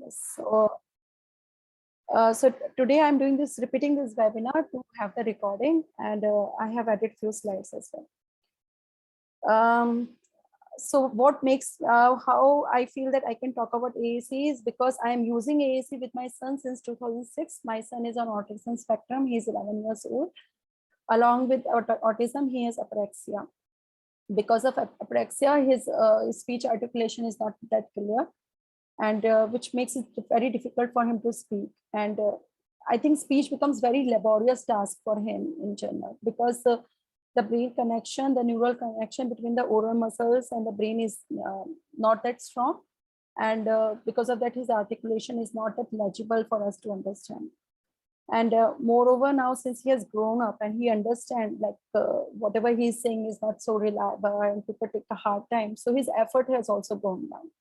Yes. So today I'm doing this, repeating this webinar to have the recording, and I have added few slides as well. So what makes, how I feel that I can talk about AAC is because I am using AAC with my son since 2006. My son is on autism spectrum. He's 11 years old. Along with autism, he has apraxia. Because of apraxia, his speech articulation is not that clear, and which makes it very difficult for him to speak. And I think speech becomes very laborious task for him in general, because the brain connection, the neural connection between the oral muscles and the brain is not that strong. And because of that, his articulation is not that legible for us to understand. And moreover, now since he has grown up and he understands, like whatever he's saying is not so reliable and people take a hard time, so his effort has also gone down.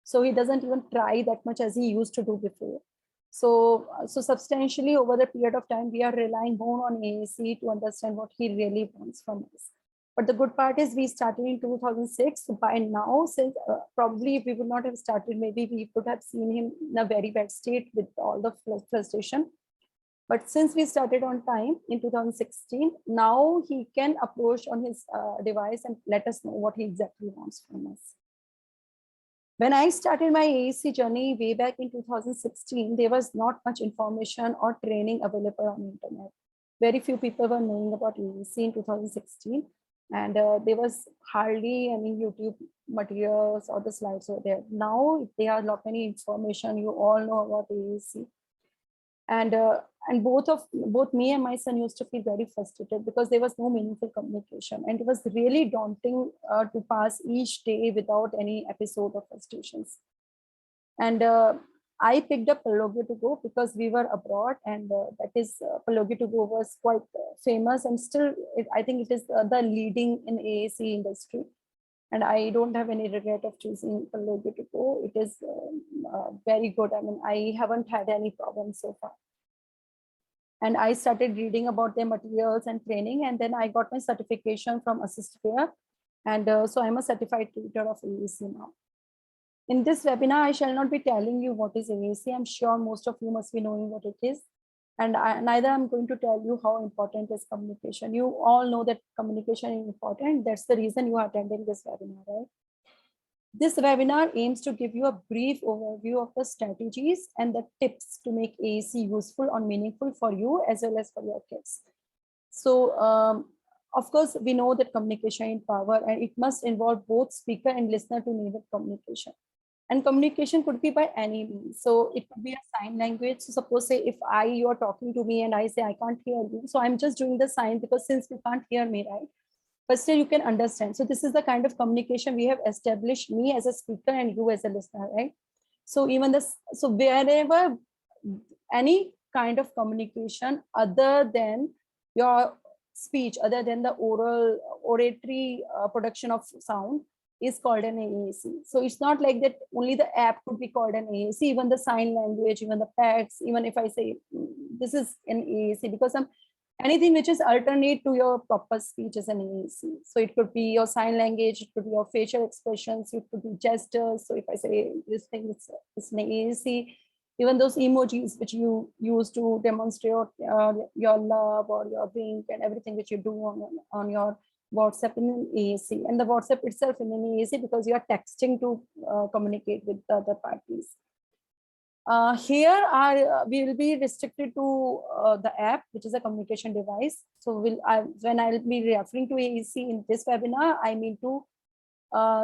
So he doesn't even try that much as he used to do before. So substantially over the period of time, we are relying more on AAC to understand what he really wants from us. But the good part is we started in 2006. By now, since probably if we would not have started, maybe we could have seen him in a very bad state with all the frustration. But since we started on time in 2016, now he can approach on his device and let us know what he exactly wants from us. When I started my AAC journey way back in 2016, there was not much information or training available on the internet. Very few people were knowing about AAC in 2016. And there was hardly any YouTube materials or the slides were there. Now there are a lot many information. You all know about AAC. And both me and my son used to feel very frustrated because there was no meaningful communication, and it was really daunting to pass each day without any episode of frustrations. And I picked up Palogi to Go because we were abroad, and that is Palogi to Go was quite famous, and still I think it is the leading in AAC industry. And I don't have any regret of choosing Palogi to Go. It is very good. I mean, I haven't had any problems so far. And I started reading about their materials and training, and then I got my certification from AssistFair. And so I'm a certified tutor of AAC now. In this webinar, I shall not be telling you what is AAC. I'm sure most of you must be knowing what it is. And neither I'm going to tell you how important is communication. You all know that communication is important. That's the reason you are attending this webinar, right? This webinar aims to give you a brief overview of the strategies and the tips to make AAC useful or meaningful for you as well as for your kids. So, of course, we know that communication is power, and it must involve both speaker and listener to enable communication. And communication could be by any means. So it could be a sign language. So suppose say if you are talking to me and I say I can't hear you, so I'm just doing the sign because since you can't hear me, right? But still you can understand. So this is the kind of communication we have established, me as a speaker and you as a listener, right? So even this, so wherever any kind of communication other than your speech, other than the oratory production of sound, is called an AAC. So it's not like that only the app could be called an AAC, even the sign language, even the text, even if I say this is an AAC, because anything which is alternate to your proper speech is an AAC. So it could be your sign language, it could be your facial expressions, it could be gestures. So if I say this thing is an AAC, even those emojis which you use to demonstrate your love or your wink and everything which you do on your WhatsApp in an AAC, and the WhatsApp itself in an AAC because you are texting to communicate with the other parties. Here we will be restricted to the app, which is a communication device. So when I'll be referring to AAC in this webinar, I mean to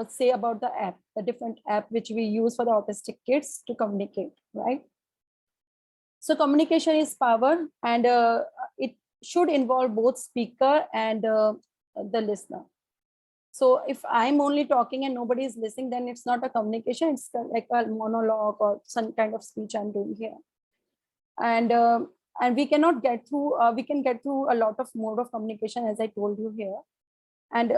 say about the app, the different app which we use for the autistic kids to communicate, right? So communication is power, and it should involve both speaker and the listener. So if I'm only talking and nobody is listening, then it's not a communication, it's like a monologue or some kind of speech I'm doing here. And we cannot get through, we can get through a lot of mode of communication, as I told you here. And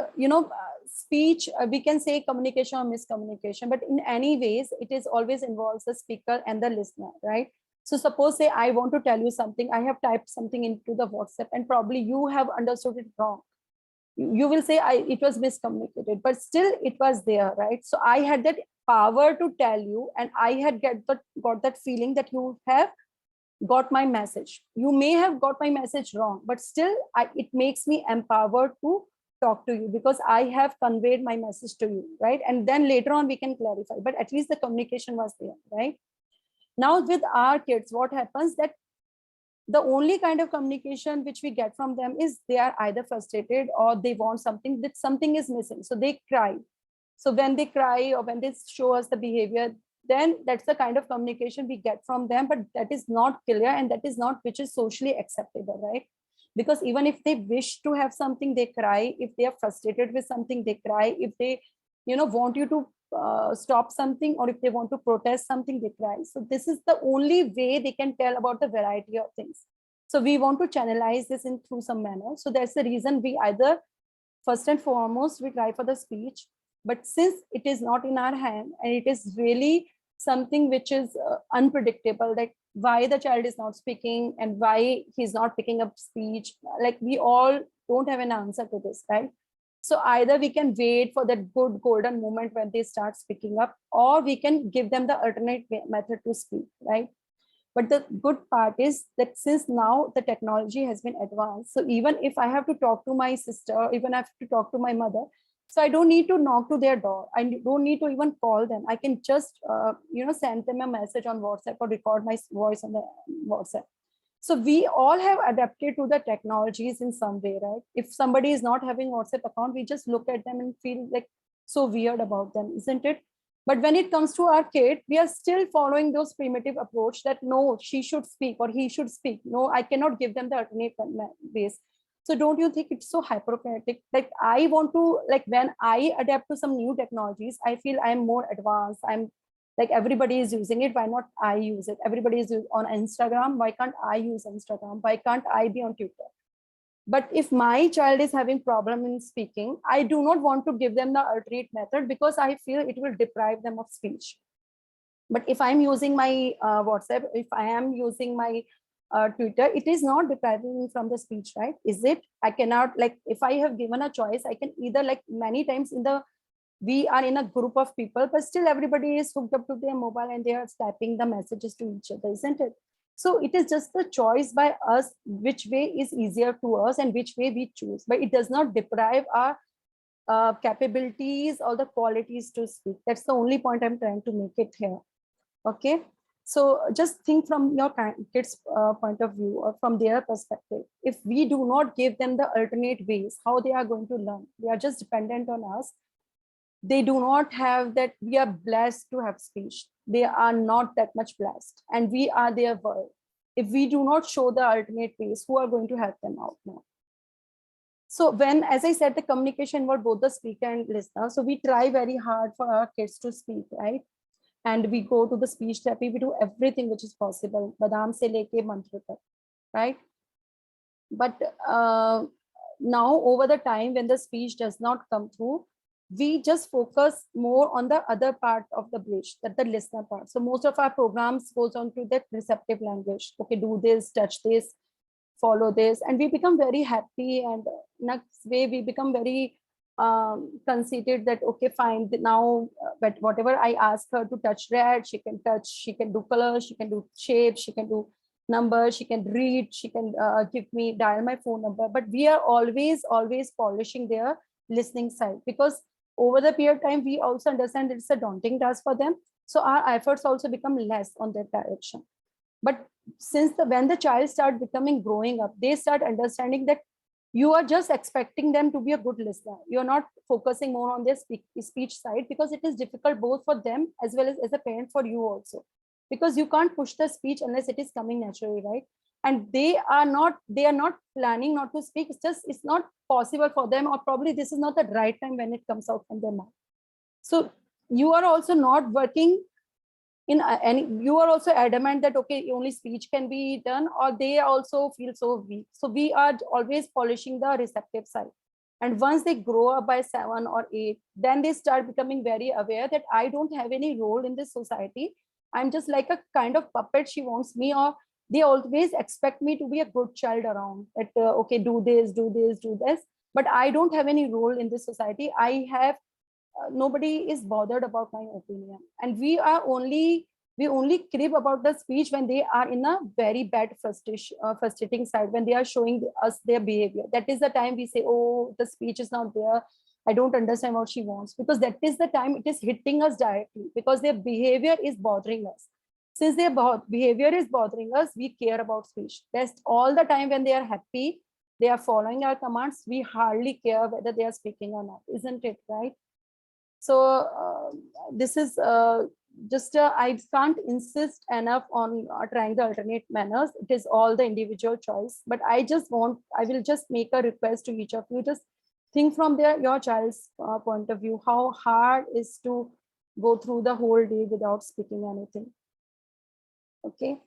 speech, we can say communication or miscommunication, but in any ways, it is always involves the speaker and the listener, right? So suppose say I want to tell you something, I have typed something into the WhatsApp and probably you have understood it wrong. you will say it was miscommunicated, but still it was there, right? So I had that power to tell you, and I had got that feeling that you have got my message. You may have got my message wrong, but still it makes me empowered to talk to you because I have conveyed my message to you, right? And then later on we can clarify, but at least the communication was there, right? Now with our kids, what happens that the only kind of communication which we get from them is they are either frustrated or they want something, that something is missing. So they cry. So when they cry or when they show us the behavior, then that's the kind of communication we get from them, but that is not clear and that is not which is socially acceptable, right? Because even if they wish to have something, they cry. If they are frustrated with something, they cry. If they, want you to stop something, or if they want to protest something, they cry. So this is the only way they can tell about the variety of things. So we want to channelize this in through some manner. So that's the reason we either, first and foremost, we try for the speech. But since it is not in our hand and it is really something which is unpredictable, like why the child is not speaking and why he's not picking up speech, like we all don't have an answer to this, right? So either we can wait for that good golden moment when they start speaking up, or we can give them the alternate method to speak, right? But the good part is that since now the technology has been advanced, so even if I have to talk to my sister, even I have to talk to my mother, so I don't need to knock to their door. I don't need to even call them. I can just, send them a message on WhatsApp or record my voice on the WhatsApp. So we all have adapted to the technologies in some way, right? If somebody is not having WhatsApp account, we just look at them and feel like so weird about them, isn't it? But when it comes to our kid, we are still following those primitive approach that no, she should speak or he should speak. No, I cannot give them the alternate base. So don't you think it's so hypocritical? Like I want to, like when I adapt to some new technologies, I feel I'm more advanced. I'm like everybody is using it. Why not I use it? Everybody is on Instagram. Why can't I use Instagram? Why can't I be on Twitter? But if my child is having problem in speaking, I do not want to give them the alternate method because I feel it will deprive them of speech. But if I'm using my WhatsApp, if I am using my Twitter, it is not depriving me from the speech, right? Is it? I cannot, like, if I have given a choice, I can either, like many times we are in a group of people, but still everybody is hooked up to their mobile and they are typing the messages to each other, isn't it? So it is just the choice by us, which way is easier to us and which way we choose, but it does not deprive our capabilities or the qualities to speak. That's the only point I'm trying to make it here. Okay. So just think from your kids' point of view or from their perspective. If we do not give them the alternate ways, how they are going to learn? They are just dependent on us. They do not have that. We are blessed to have speech. They are not that much blessed, and we are their world. If we do not show the alternate ways, who are going to help them out now? So when, as I said, the communication involves both the speaker and listener. So we try very hard for our kids to speak, right? And we go to the speech therapy. We do everything which is possible. Badam se leke mantra tak, right? But now over the time when the speech does not come through, we just focus more on the other part of the bridge, that the listener part. So most of our programs goes on to that receptive language. Okay, do this, touch this, follow this, and we become very happy. And next way we become very conceited that okay, fine, now but whatever I ask her to touch red, she can touch, she can do colors, she can do shapes, she can do numbers, she can read, she can give me, dial my phone number. But we are always polishing their listening side, because over the period of time we also understand that it's a daunting task for them, so our efforts also become less on that direction. But since when the child start becoming growing up, they start understanding that you are just expecting them to be a good listener. You're not focusing more on their speech side, because it is difficult both for them as well as a parent for you also, because you can't push the speech unless it is coming naturally, right? And they are not planning not to speak. It's just, it's not possible for them, or probably this is not the right time when it comes out from their mouth. So you are also not working in any, you are also adamant that okay, only speech can be done, or they also feel so weak. So we are always polishing the receptive side. And once they grow up by 7 or 8, then they start becoming very aware that I don't have any role in this society. I'm just like a kind of puppet she wants me, or they always expect me to be a good child around, that okay, do this, do this, do this. but I don't have any role in this society. I have nobody is bothered about my opinion, and we only crib about the speech when they are in a very bad frustrating side, when they are showing us their behavior. That is the time we say, oh, the speech is not there, I don't understand what she wants, because that is the time it is hitting us directly, because their behavior is bothering us. Since their behavior is bothering us, we care about speech. That's all the time. When they are happy, they are following our commands, we hardly care whether they are speaking or not, isn't it right? So this is just I can't insist enough on trying the alternate manners. It is all the individual choice, but I will just make a request to each of you. Just think from your child's point of view, how hard is to go through the whole day without speaking anything. Okay.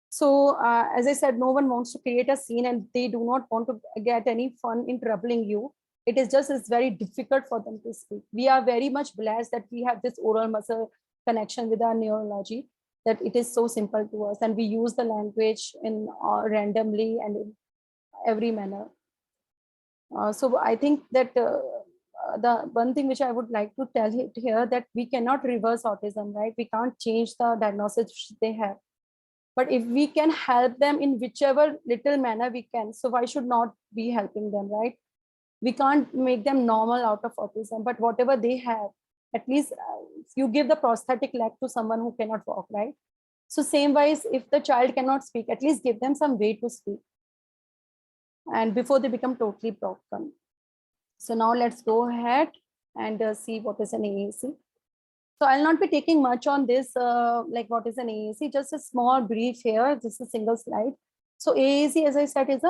So as I said, no one wants to create a scene, and they do not want to get any fun in troubling you. It is just, it's very difficult for them to speak. We are very much blessed that we have this oral muscle connection with our neurology, that it is so simple to us, and we use the language in randomly and in every manner. So I think that the one thing which I would like to tell here, that we cannot reverse autism, right? We can't change the diagnosis they have. But if we can help them in whichever little manner we can, so why should not be helping them, right? We can't make them normal out of autism, but whatever they have, at least you give the prosthetic leg to someone who cannot walk, right? So same wise, if the child cannot speak, at least give them some way to speak, and before they become totally broken. So now let's go ahead and see what is an AAC. So I'll not be taking much on this, like what is an AAC, just a small brief here, just a single slide. So AAC, as I said, is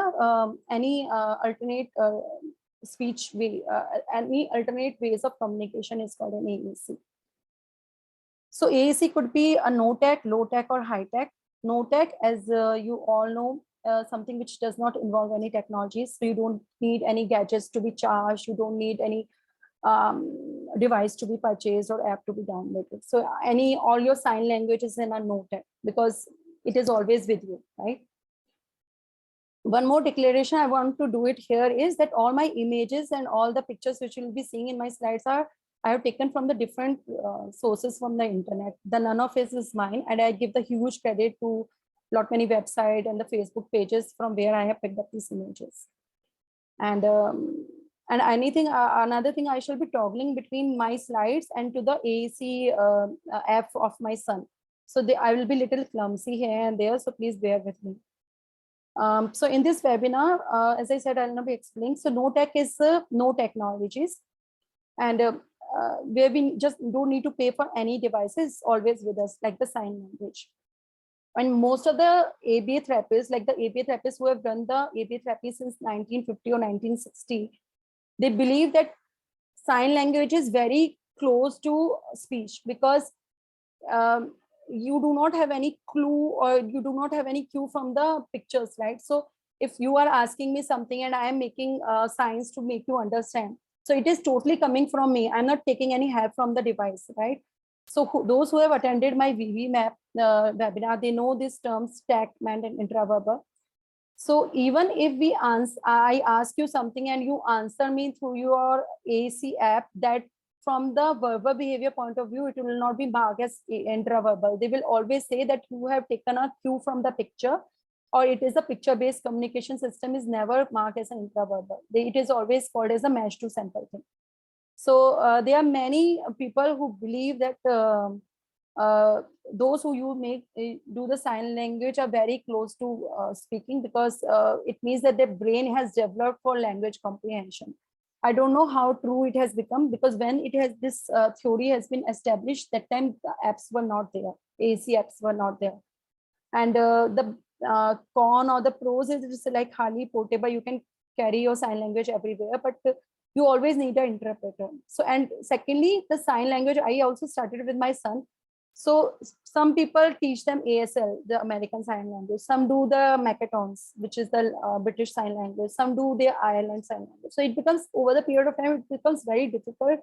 any alternate speech way, any alternate ways of communication is called an AAC. So AAC could be a no tech, low tech, or high tech. No tech, as you all know, something which does not involve any technologies. So you don't need any gadgets to be charged. You don't need any device to be purchased or app to be downloaded. So all your sign language is in a no tech, because it is always with you, right? One more declaration I want to do it here is that all my images and all the pictures which you'll be seeing in my slides I have taken from the different sources from the internet. The none of it is mine, and I give the huge credit to lot many website and the Facebook pages from where I have picked up these images. And anything, another thing, I shall be toggling between my slides and to the AAC app of my son. So I will be little clumsy here and there, so please bear with me. So in this webinar, as I said, I'll not be explaining. So no tech is no technologies, and where we just don't need to pay for any devices, always with us, like the sign language. And most of the ABA therapists, like the ABA therapists who have done the ABA therapy since 1950 or 1960, they believe that sign language is very close to speech, because you do not have any clue, or you do not have any cue from the pictures, right? So if you are asking me something and I am making signs to make you understand, so it is totally coming from me. I'm not taking any help from the device, right? So those who have attended my VVMAP webinar, they know these terms, TACT, MAND, and intraverbal. So even if I ask you something and you answer me through your AAC app, that from the verbal behavior point of view, it will not be marked as intraverbal. They will always say that you have taken a cue from the picture, or it is a picture-based communication system, is never marked as an intraverbal. It is always called as a match to sample thing. So there are many people who believe that those who do the sign language are very close to speaking, because it means that their brain has developed for language comprehension. I don't know how true it has become, because when this theory has been established, that time the apps were not there, AC apps were not there. And the con or the pros is just like highly portable. You can carry your sign language everywhere, but you always need an interpreter. So, and secondly, the sign language, I also started with my son. So some people teach them ASL, the American Sign Language. Some do the Macatons, which is the British Sign Language. Some do the Ireland Sign Language. So it becomes, over the period of time, it becomes very difficult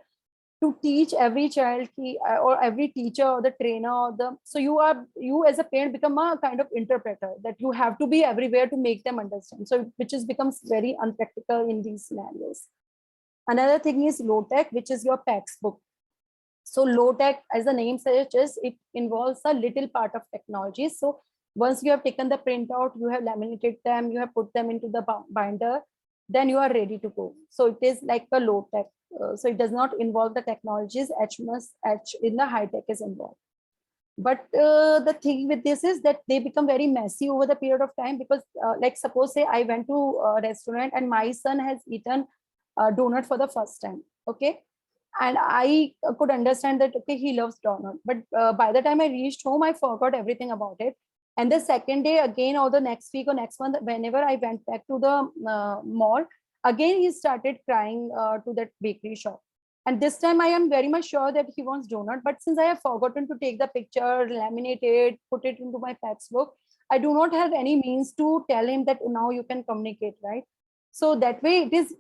to teach every child or every teacher or the trainer or so you as a parent become a kind of interpreter that you have to be everywhere to make them understand, so which is becomes very unpractical in these scenarios. Another thing is low tech, which is your textbook. So low tech, as the name suggests, it involves a little part of technology. So once you have taken the printout, you have laminated them, you have put them into the binder, then you are ready to go. So it is like a low tech. So it does not involve the technologies as much as in the high tech is involved. But the thing with this is that they become very messy over the period of time, because like suppose say I went to a restaurant and my son has eaten a donut for the first time. Okay. And I could understand that, okay, he loves donut. But by the time I reached home, I forgot everything about it. And the second day again, or the next week or next month, whenever I went back to the mall, again, he started crying to that bakery shop. And this time I am very much sure that he wants donut. But since I have forgotten to take the picture, laminate it, put it into my textbook, I do not have any means to tell him that now you can communicate, right? So that way it is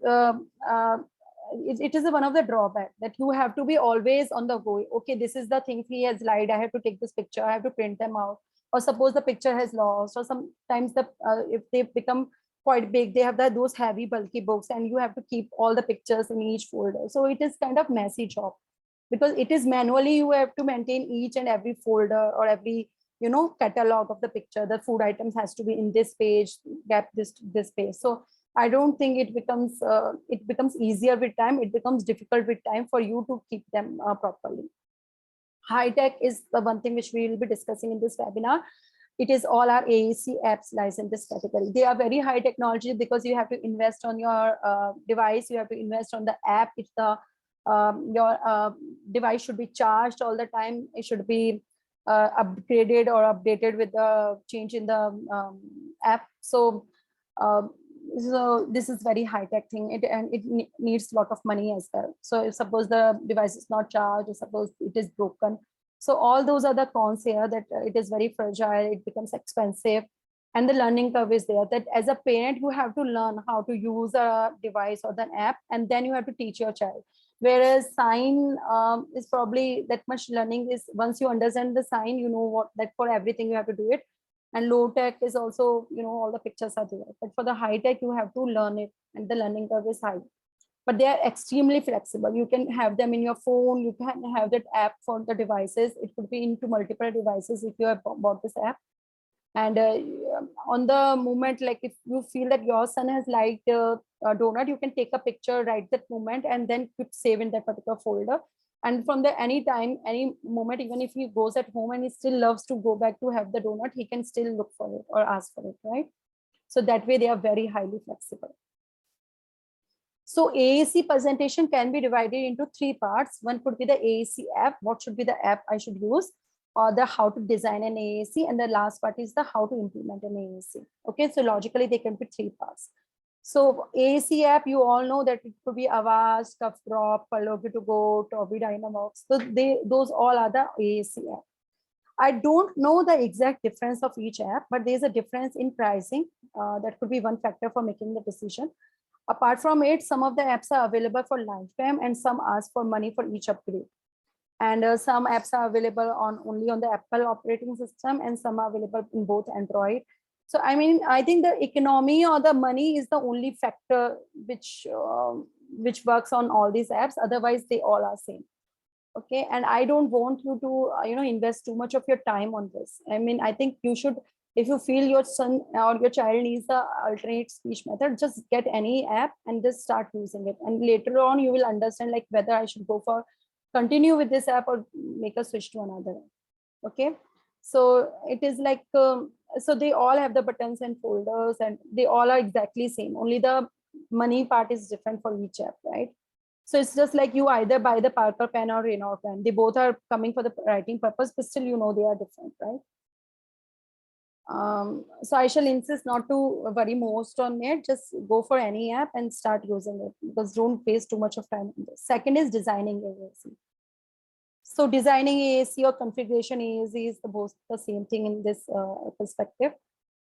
it is one of the drawback that you have to be always on the go. Okay, this is the thing he has lied. I have to take this picture. I have to print them out. Or suppose the picture has lost, or sometimes the if they become quite big, they have those heavy bulky books, and you have to keep all the pictures in each folder. So it is kind of messy job, because it is manually you have to maintain each and every folder or every catalog of the picture. The food items has to be in this page, gap this page. So I don't think it becomes easier with time. It becomes difficult with time for you to keep them properly. High tech is the one thing which we will be discussing in this webinar. It is all our AAC apps lies in this category. They are very high technology because you have to invest on your device. You have to invest on the app. It's the your device should be charged all the time. It should be upgraded or updated with the change in the app. So this is very high tech thing, and it needs a lot of money as well. So if suppose the device is not charged, or suppose it is broken, so all those are the cons here, that it is very fragile, it becomes expensive, and the learning curve is there, that as a parent you have to learn how to use a device or the app, and then you have to teach your child. Whereas sign is probably that much learning is once you understand the sign, you know what that for everything you have to do it. And low tech is also, all the pictures are there. But for the high tech, you have to learn it, and the learning curve is high. But they are extremely flexible. You can have them in your phone. You can have that app for the devices. It could be into multiple devices if you have bought this app. And on the moment, like if you feel that your son has liked a donut, you can take a picture right that moment and then click save in that particular folder. And from the any time, any moment, even if he goes at home and he still loves to go back to have the donut, he can still look for it or ask for it, right? So that way they are very highly flexible. So AAC presentation can be divided into 3 parts. One could be the AAC app. What should be the app I should use? Or the how to design an AAC. And the last part is the how to implement an AAC. Okay, so logically they can be 3 parts. So AAC app, you all know that it could be Avast, Tufdrop, Palogi2Go, Toby Dynavox. So those all are the AAC app. I don't know the exact difference of each app, but there's a difference in pricing. That could be one factor for making the decision. Apart from it, some of the apps are available for lifetime and some ask for money for each upgrade. And some apps are available only on the Apple operating system, and some are available in both Android. So, I mean, I think the economy or the money is the only factor which works on all these apps. Otherwise, they all are same. Okay, and I don't want you to invest too much of your time on this. I mean, I think you should, if you feel your son or your child needs the alternate speech method, just get any app and just start using it. And later on, you will understand like whether I should go for continue with this app or make a switch to another app. Okay, so it is like so they all have the buttons and folders, and they all are exactly same. Only the money part is different for each app, right? So it's just like you either buy the Parker pen or Raynaud pen. They both are coming for the writing purpose, but still they are different, right? So I shall insist not to worry most on it. Just go for any app and start using it, because don't waste too much of time on this. Second is designing AAC. So designing AAC or configuration AAC is both the same thing in this perspective.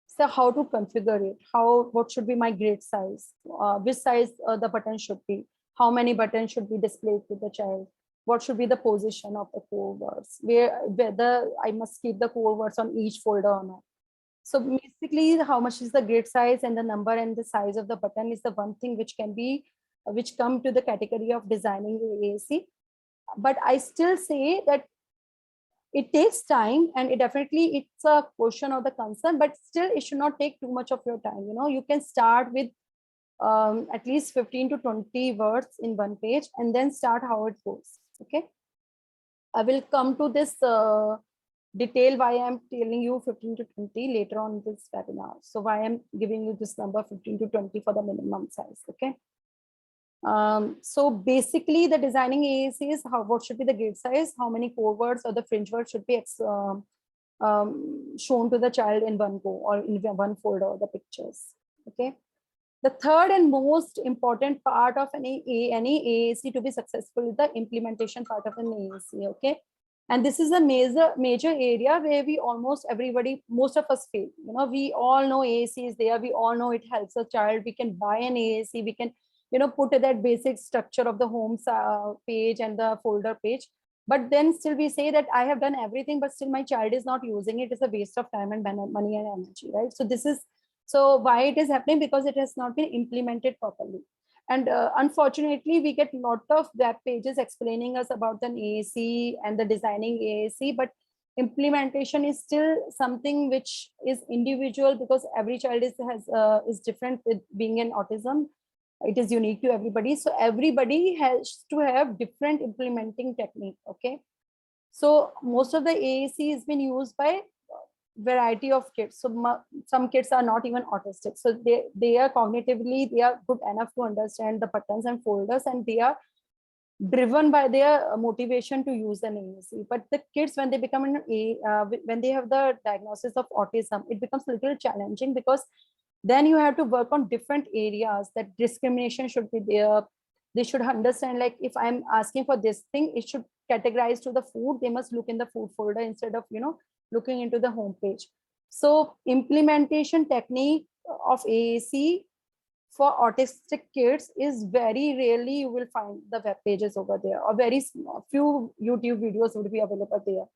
So how to configure it? What should be my grid size? Which size the button should be? How many buttons should be displayed to the child? what should be the position of the core words, whether I must keep the core words on each folder or not. So basically, how much is the grid size and the number and the size of the button is the one thing which can be, which come to the category of designing the AAC. But I still say that it takes time, and it definitely it's a question of the concern, but still it should not take too much of your time. You can start with at least 15 to 20 words in one page and then start how it goes. Okay. I will come to this detail why I'm telling you 15 to 20 later on in this webinar. So why I'm giving you this number 15 to 20 for the minimum size. Okay. So basically the designing AAC is what should be the grid size, how many core words or the fringe words should be shown to the child in one go or in one folder, the pictures. Okay. The third and most important part of any AAC to be successful is the implementation part of an AAC. Okay. And this is a major area where we almost everybody, most of us fail. We all know AAC is there. We all know it helps a child. We can buy an AAC. We can, put that basic structure of the home page and the folder page. But then still we say that I have done everything, but still my child is not using it. It's a waste of time and money and energy, right? So why it is happening? Because it has not been implemented properly. And unfortunately, we get a lot of web pages explaining us about an AAC and the designing AAC, but implementation is still something which is individual, because every child is different with being an autism. It is unique to everybody. So everybody has to have different implementing technique. Okay. So most of the AAC has been used by variety of kids. So some kids are not even autistic. So they are cognitively, they are good enough to understand the buttons and folders, and they are driven by their motivation to use an AAC. But the kids, when they become when they have the diagnosis of autism, it becomes a little challenging, because then you have to work on different areas. That discrimination should be there. They should understand, like, if I'm asking for this thing, it should categorize to the food. They must look in the food folder instead of, looking into the home page. So implementation technique of AAC for autistic kids is very rarely you will find the web pages over there, or very small, few YouTube videos would be available there,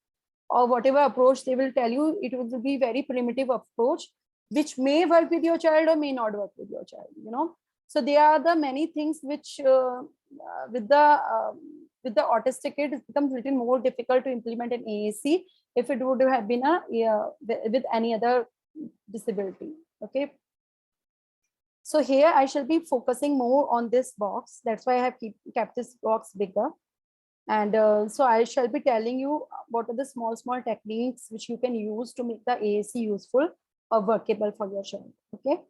or whatever approach they will tell you, it will be very primitive approach, which may work with your child or may not work with your child. So there are the many things which with the autistic kid, it becomes a little more difficult to implement an AAC if it would have been with any other disability. Okay. So here I shall be focusing more on this box. That's why I have kept this box bigger. And so I shall be telling you what are the small techniques which you can use to make the AAC useful or workable for your child. Okay.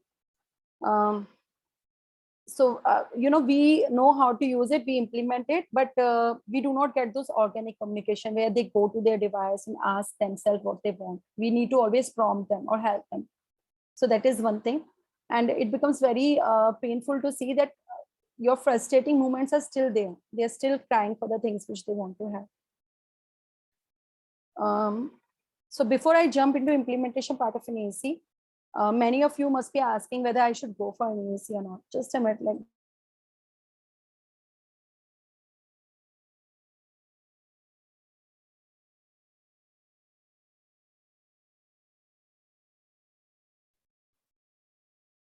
So, we know how to use it, we implement it, but we do not get those organic communication where they go to their device and ask themselves what they want. We need to always prompt them or help them. So that is one thing. And it becomes very painful to see that your frustrating moments are still there. They're still crying for the things which they want to have. So before I jump into implementation part of an AAC, many of you must be asking whether I should go for an AAC or not. Just a minute.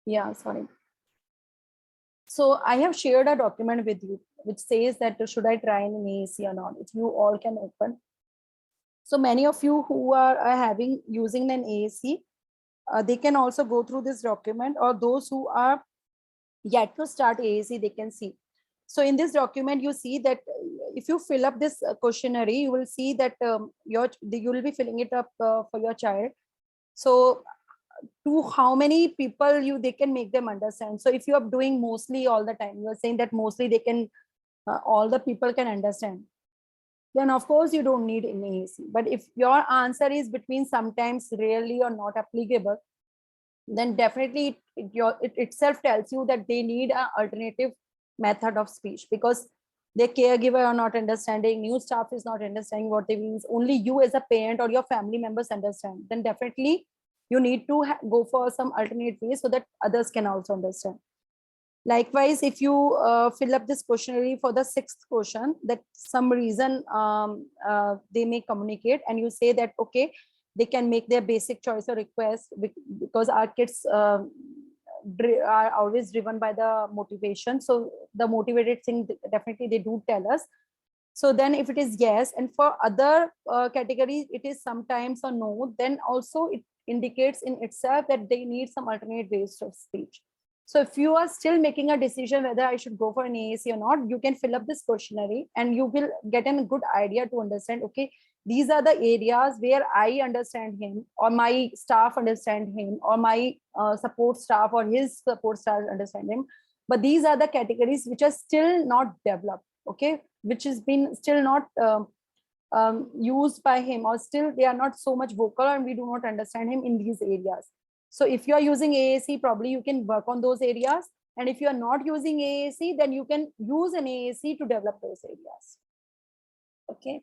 Yeah, sorry. So I have shared a document with you which says that should I try an AAC or not. If you all can open. So many of you who are using an AAC, they can also go through this document, or those who are yet to start AAC, they can see. So in this document, you see that if you fill up this questionnaire, you will see that you will be filling it up for your child. So to how many people they can make them understand. So if you are doing mostly all the time, you are saying that mostly they can, all the people can understand, then of course you don't need an AAC. But if your answer is between sometimes, rarely, or not applicable, then definitely it itself tells you that they need an alternative method of speech, because their caregiver are not understanding, new staff is not understanding what they mean, only you as a parent or your family members understand. Then definitely you need to go for some alternate ways so that others can also understand. Likewise, if you fill up this questionnaire for the sixth question, that some reason they may communicate, and you say that, okay, they can make their basic choice or request because our kids are always driven by the motivation. So the motivated thing, definitely they do tell us. So then if it is yes, and for other categories, it is sometimes or no, then also it indicates in itself that they need some alternate ways of speech. So if you are still making a decision whether I should go for an AAC or not, you can fill up this questionnaire and you will get a good idea to understand, okay, these are the areas where I understand him, or my staff understand him, or my support staff or his support staff understand him. But these are the categories which are still not developed, okay, which has been still not used by him, or still they are not so much vocal and we do not understand him in these areas. So if you are using AAC, probably you can work on those areas. And if you are not using AAC, then you can use an AAC to develop those areas. Okay.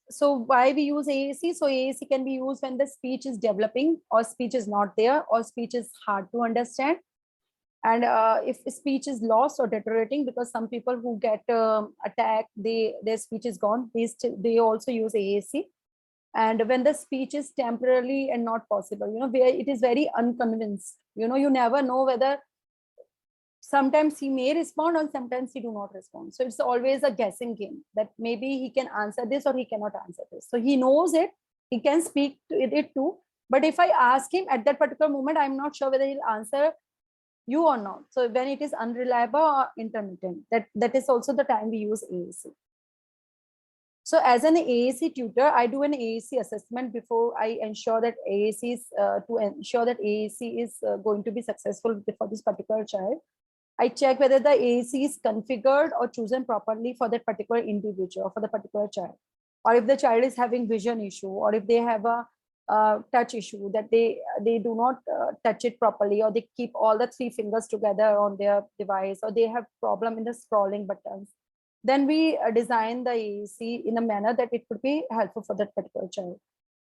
So why we use AAC? So AAC can be used when the speech is developing, or speech is not there, or speech is hard to understand. And if speech is lost or deteriorating, because some people who get attacked, their speech is gone, they also use AAC. And when the speech is temporarily and not possible, where it is very unconvinced, you never know whether sometimes he may respond or sometimes he do not respond. So it's always a guessing game that maybe he can answer this or he cannot answer this. So he knows it, he can speak to it too. But if I ask him at that particular moment, I'm not sure whether he'll answer you or not. So when it is unreliable or intermittent, that is also the time we use AAC. So as an AAC tutor, I do an AAC assessment before I ensure that AAC is to ensure that AAC is going to be successful for this particular child. I check whether the AAC is configured or chosen properly for that particular individual or for the particular child, or if the child is having vision issue, or if they have a touch issue, that they do not touch it properly, or they keep all the three fingers together on their device, or they have problem in the scrolling buttons. Then we design the AAC in a manner that it could be helpful for that particular child.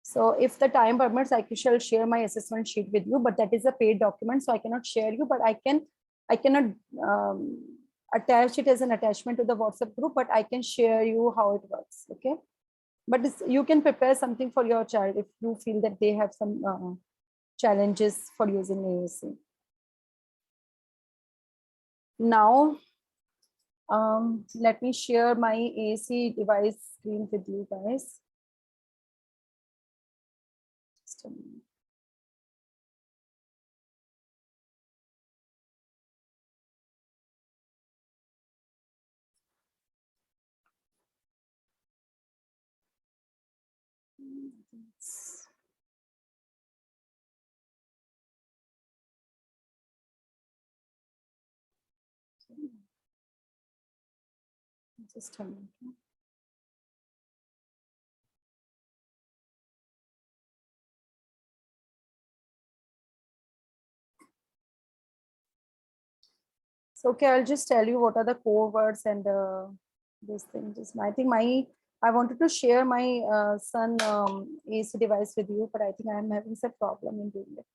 So if the time permits, I shall share my assessment sheet with you, but that is a paid document, so I cannot share you, but I cannot attach it as an attachment to the WhatsApp group, but I can share you how it works. Okay. But you can prepare something for your child if you feel that they have some challenges for using AAC. Now, let me share my AAC device screen with you guys. Just a minute. Just a minute. So, okay, I'll just tell you what are the core words and this thing. Just I think I wanted to share my son AC device with you, but I think I'm having some problem in doing it.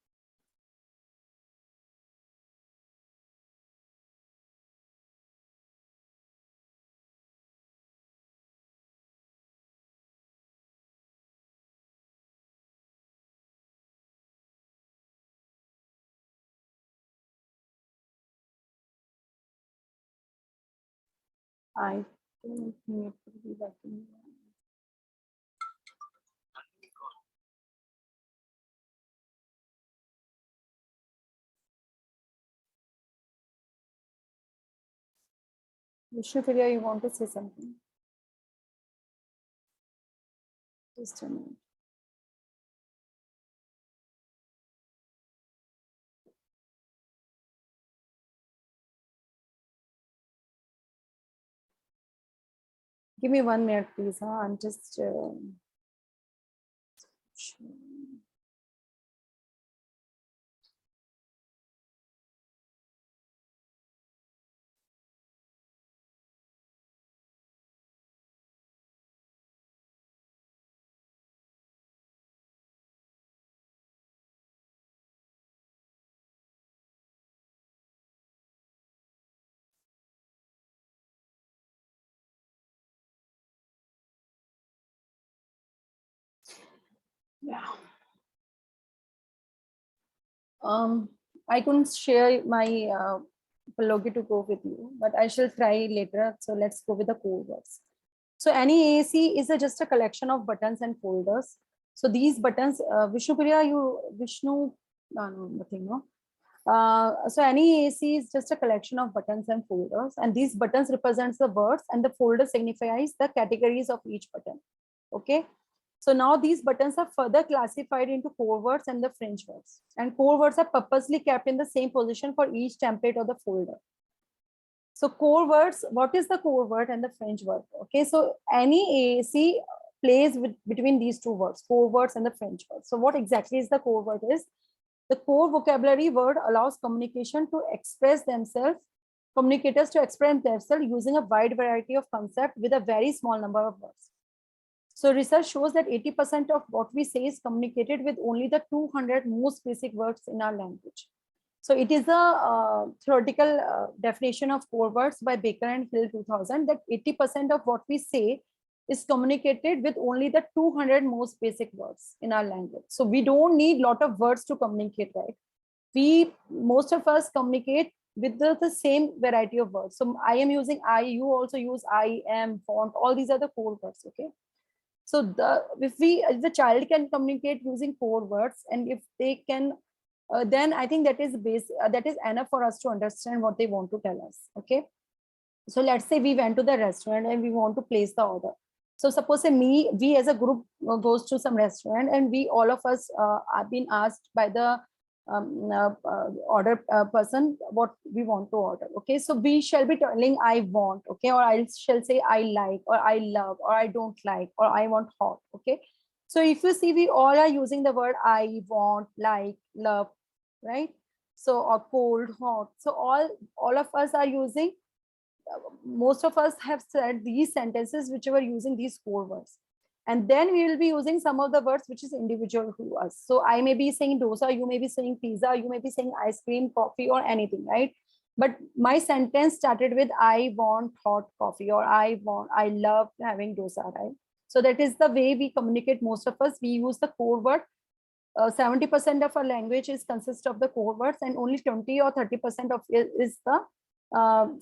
I don't need to be working. Vishnupriya, you want to say something? Just a minute. Give me 1 minute, please. Huh? I'm just. Yeah. I couldn't share my logo to go with you, but I shall try later. So let's go with the core words. So any AAC is just a collection of buttons and folders. So these buttons, Vishnu Priya, no, nothing, no. So any AAC is just a collection of buttons and folders, and these buttons represents the words and the folder signifies the categories of each button. Okay. So now these buttons are further classified into core words and the fringe words. And core words are purposely kept in the same position for each template of the folder. So core words, what is the core word and the fringe word? Okay, so any AAC plays between these two words, core words and the fringe words. So what exactly is the core word is? The core vocabulary word allows communication to express themselves, communicators to express themselves using a wide variety of concepts with a very small number of words. So research shows that 80% of what we say is communicated with only the 200 most basic words in our language. So it is a theoretical definition of core words by Baker and Hill 2000 that 80% of what we say is communicated with only the 200 most basic words in our language. So we don't need a lot of words to communicate, right? Most of us communicate with the same variety of words. So I am using I, you also use I, am, font, all these are the core words, okay? So if the child can communicate using core words, and if they can, then I think that is that is enough for us to understand what they want to tell us. Okay. So let's say we went to the restaurant and we want to place the order. So suppose we as a group goes to some restaurant, and we all of us have been asked by the order person what we want to order. Okay, so we shall be telling I want, okay, or I shall say I like, or I love, or I don't like, or I want hot. Okay, so if you see, we all are using the word I want, like, love, right? So, or cold, hot. So all of us are using, most of us have said these sentences which were using these core words, and then we will be using some of the words which is individual to us. So I may be saying dosa, you may be saying pizza, you may be saying ice cream, coffee, or anything, right? But my sentence started with I want hot coffee, or I love having dosa, right? So that is the way we communicate. Most of us, we use the core word. 70% of our language is consist of the core words, and only 20 or 30% of it is the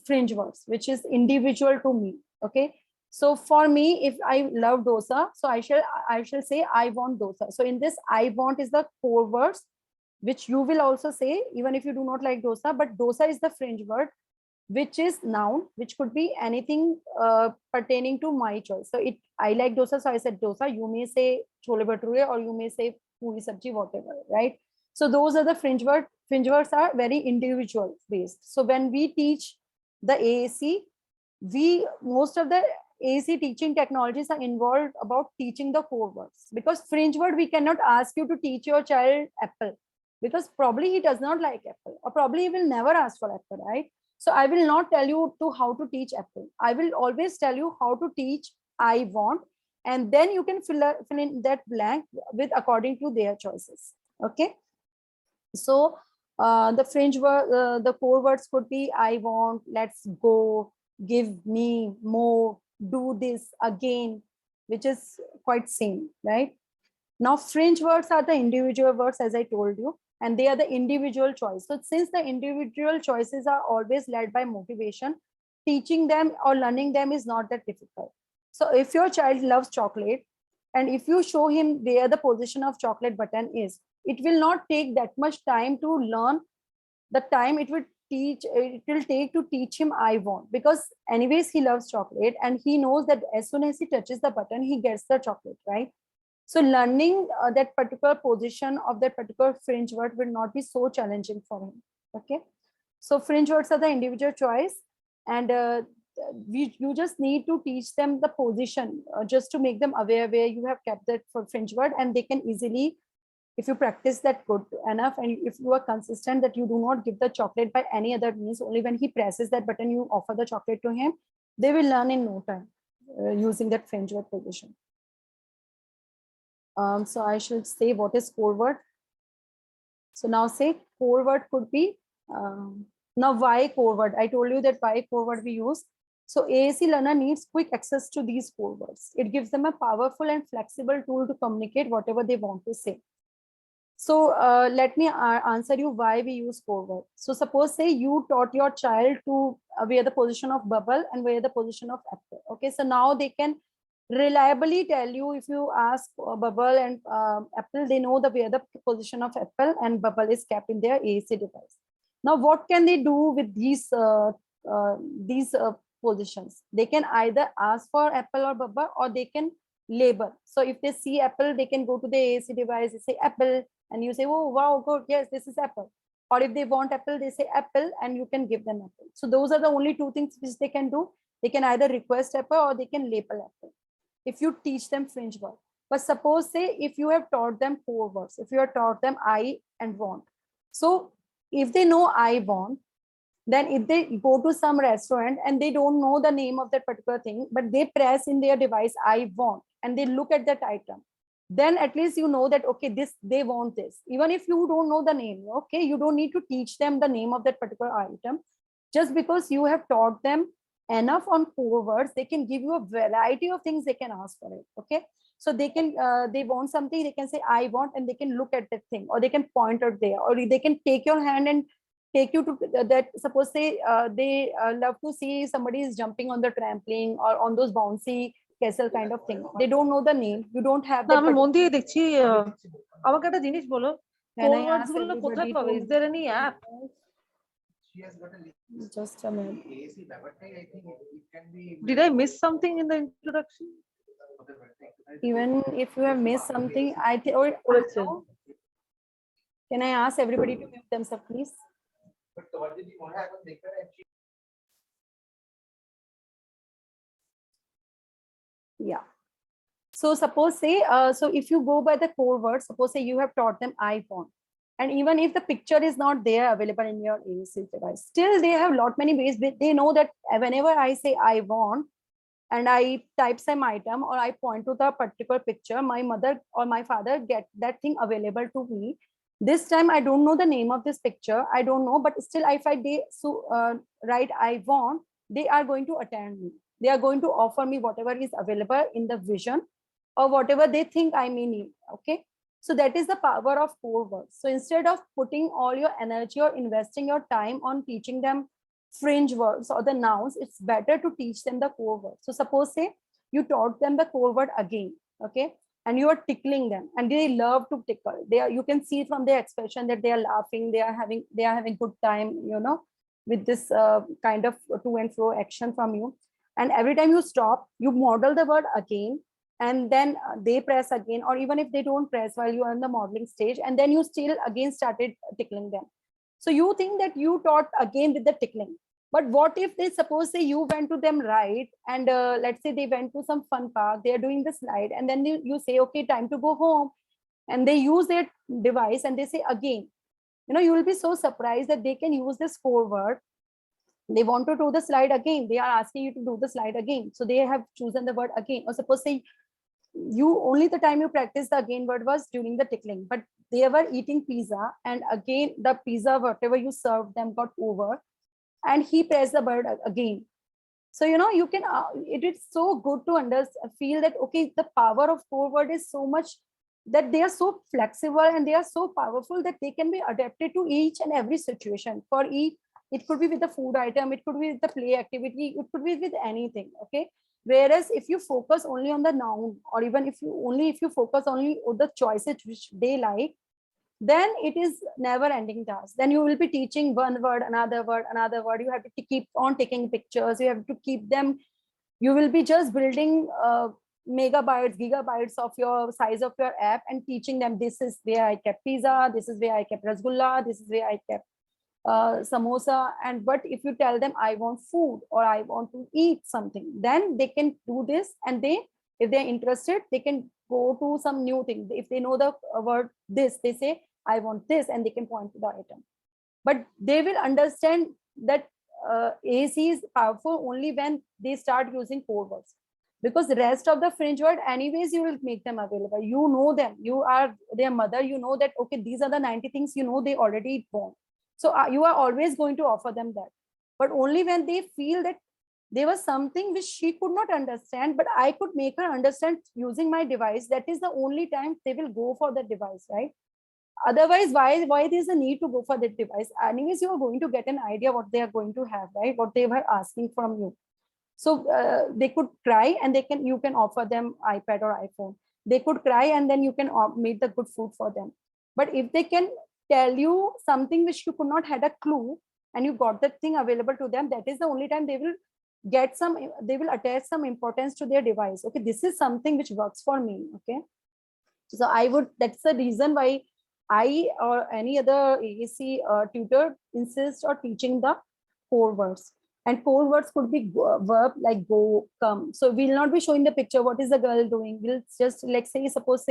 fringe words, which is individual to me. Okay, so for me, if I love dosa, so I shall say I want dosa. So in this, I want is the core words, which you will also say even if you do not like dosa, but dosa is the fringe word, which is noun, which could be anything pertaining to my choice. So I like dosa, so I said dosa. You may say chole bhature, or you may say puri sabji, whatever, right? So those are the fringe words. Fringe words are very individual based. So when we teach the AAC, most of the AAC teaching technologies are involved about teaching the core words, because fringe word, we cannot ask you to teach your child apple, because probably he does not like apple, or probably he will never ask for apple, right? So I will not tell you to how to teach apple. I will always tell you how to teach I want, and then you can fill in that blank with according to their choices. Okay. So the fringe word, the core words could be I want, let's go, give me, more, do this, again, which is quite same, right? Now fringe words are the individual words, as I told you, and they are the individual choice. So since the individual choices are always led by motivation, teaching them or learning them is not that difficult. So if your child loves chocolate, and if you show him where the position of chocolate button is, it will not take that much time to learn the time it will take to teach him I want, because anyways he loves chocolate, and he knows that as soon as he touches the button, he gets the chocolate, right? So learning that particular position of that particular fringe word will not be so challenging for him. Okay, so fringe words are the individual choice, and you just need to teach them the position just to make them aware where you have kept that for fringe word, and they can easily, if you practice that good enough, and if you are consistent that you do not give the chocolate by any other means, only when he presses that button you offer the chocolate to him, they will learn in no time using that fringe word position. So I should say what is core word. So now say core word could be, now why core word? I told you that why core word we use. So AAC learner needs quick access to these code words. It gives them a powerful and flexible tool to communicate whatever they want to say. So let me answer you why we use code word. So suppose say you taught your child to wear the position of bubble and wear the position of apple. Okay, so now they can reliably tell you, if you ask bubble and apple, they know where the position of apple and bubble is kept in their AAC device. Now what can they do with these positions? They can either ask for apple or bubble, or they can label. So if they see apple, they can go to the AAC device, they say apple, and you say, oh wow, good, yes, this is apple. Or if they want apple, they say apple, and you can give them apple. So those are the only two things which they can do. They can either request apple or they can label apple if you teach them fringe word. But suppose say if you have taught them core words, if you have taught them I and want. So if they know I want, then if they go to some restaurant and they don't know the name of that particular thing, but they press in their device I want, and they look at that item, then at least you know that, okay, this, they want this. Even if you don't know the name, okay, you don't need to teach them the name of that particular item. Just because you have taught them enough on core words, they can give you a variety of things they can ask for it. Okay, so they can they want something, they can say I want, and they can look at that thing, or they can point out there, or they can take your hand and take you to that. Suppose say they love to see somebody is jumping on the trampoline or on those bouncy castle kind of thing. They don't know the name, you don't have না that আমি মন particular. দিয়ে দেখছি আমাকে একটা জিনিস বলো Can core I words ask গুলো কোথায় everybody পাবে to is there any app just a minute? Did I miss something in the introduction Even if you have missed something, I think, or করেছেন no? Can I ask everybody to mute themselves, please? Yeah. So suppose say, so if you go by the core word, suppose say you have taught them iPhone, and even if the picture is not there available in your AAC device, still they have lot many ways. They know that whenever I say I want, and I type some item, or I point to the particular picture, my mother or my father get that thing available to me. This time I don't know the name of this picture, I don't know, but still if I write I want, they are going to attend me. They are going to offer me whatever is available in the vision, or whatever they think I may need. Okay, so that is the power of core words. So instead of putting all your energy or investing your time on teaching them fringe words or the nouns, it's better to teach them the core word. So suppose say you taught them the core word again, okay, and you are tickling them, and they love to tickle. They are, you can see from their expression that they are laughing, they are having good time, with this kind of to and fro action from you. And every time you stop, you model the word again, and then they press again, or even if they don't press while you are in the modeling stage, and then you still again started tickling them. So you think that you taught again with the tickling. But what if they, suppose say you went to them right, and let's say they went to some fun park, they are doing the slide, and then you say, okay, time to go home, and they use their device and they say again. You will be so surprised that they can use this core word. They want to do the slide again, they are asking you to do the slide again, so they have chosen the word again. Or suppose say you only the time you practice the again word was during the tickling, but they were eating pizza, and again the pizza whatever you served them got over, and he pressed the word again. So you can it is so good to feel that, okay, the power of core word is so much, that they are so flexible and they are so powerful that they can be adapted to each and every situation. For each, it could be with the food item, it could be with the play activity, it could be with anything. Okay, whereas if you focus only on the noun, or even if you focus only on the choices which they like, then it is never ending task. Then you will be teaching one word, another word, another word. You have to keep on taking pictures, you have to keep them, you will be just building megabytes, gigabytes of your size of your app, and teaching them, this is where I kept pizza, this is where I kept rasgulla, this is where I kept samosa. And but if you tell them I want food, or I want to eat something, then they can do this, and they, if they're interested, they can go to some new thing. If they know the word this, they say I want this, and they can point to the item. But they will understand that AC is powerful only when they start using core words, because the rest of the fringe word anyways you will make them available. You know them, you are their mother, you know that, okay, these are the 90 things, they already want. So you are always going to offer them that. But only when they feel that There was something which she could not understand, but I could make her understand using my device. That is the only time they will go for the device, right? Otherwise, why there's a need to go for that device? Anyways, you are going to get an idea what they are going to have, right? What they were asking from you. So they could cry, and you can offer them iPad or iPhone. They could cry, and then you can make the good food for them. But if they can tell you something which you could not had a clue, and you got that thing available to them, that is the only time they will they will attach some importance to their device. Okay, this is something which works for me. Okay, so that's the reason why I or any other AAC tutor insists on teaching the core words. And core words could be verb like go, come. So we'll not be showing the picture. What is the girl doing? We'll just like suppose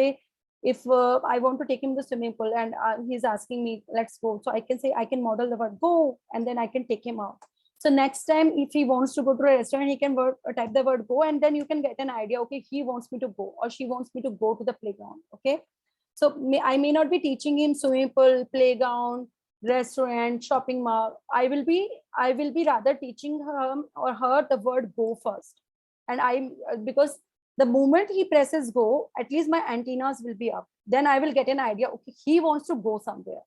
if I want to take him to the swimming pool and he's asking me, let's go. So I can say, I can model the word go, and then I can take him out. So next time, if he wants to go to a restaurant, he can type the word go, and then you can get an idea. Okay, he wants me to go, or she wants me to go to the playground. Okay. So I may not be teaching him swimming pool, playground, restaurant, shopping mall. I will be rather teaching him or her the word go first. And because the moment he presses go, at least my antennas will be up. Then I will get an idea. Okay, he wants to go somewhere.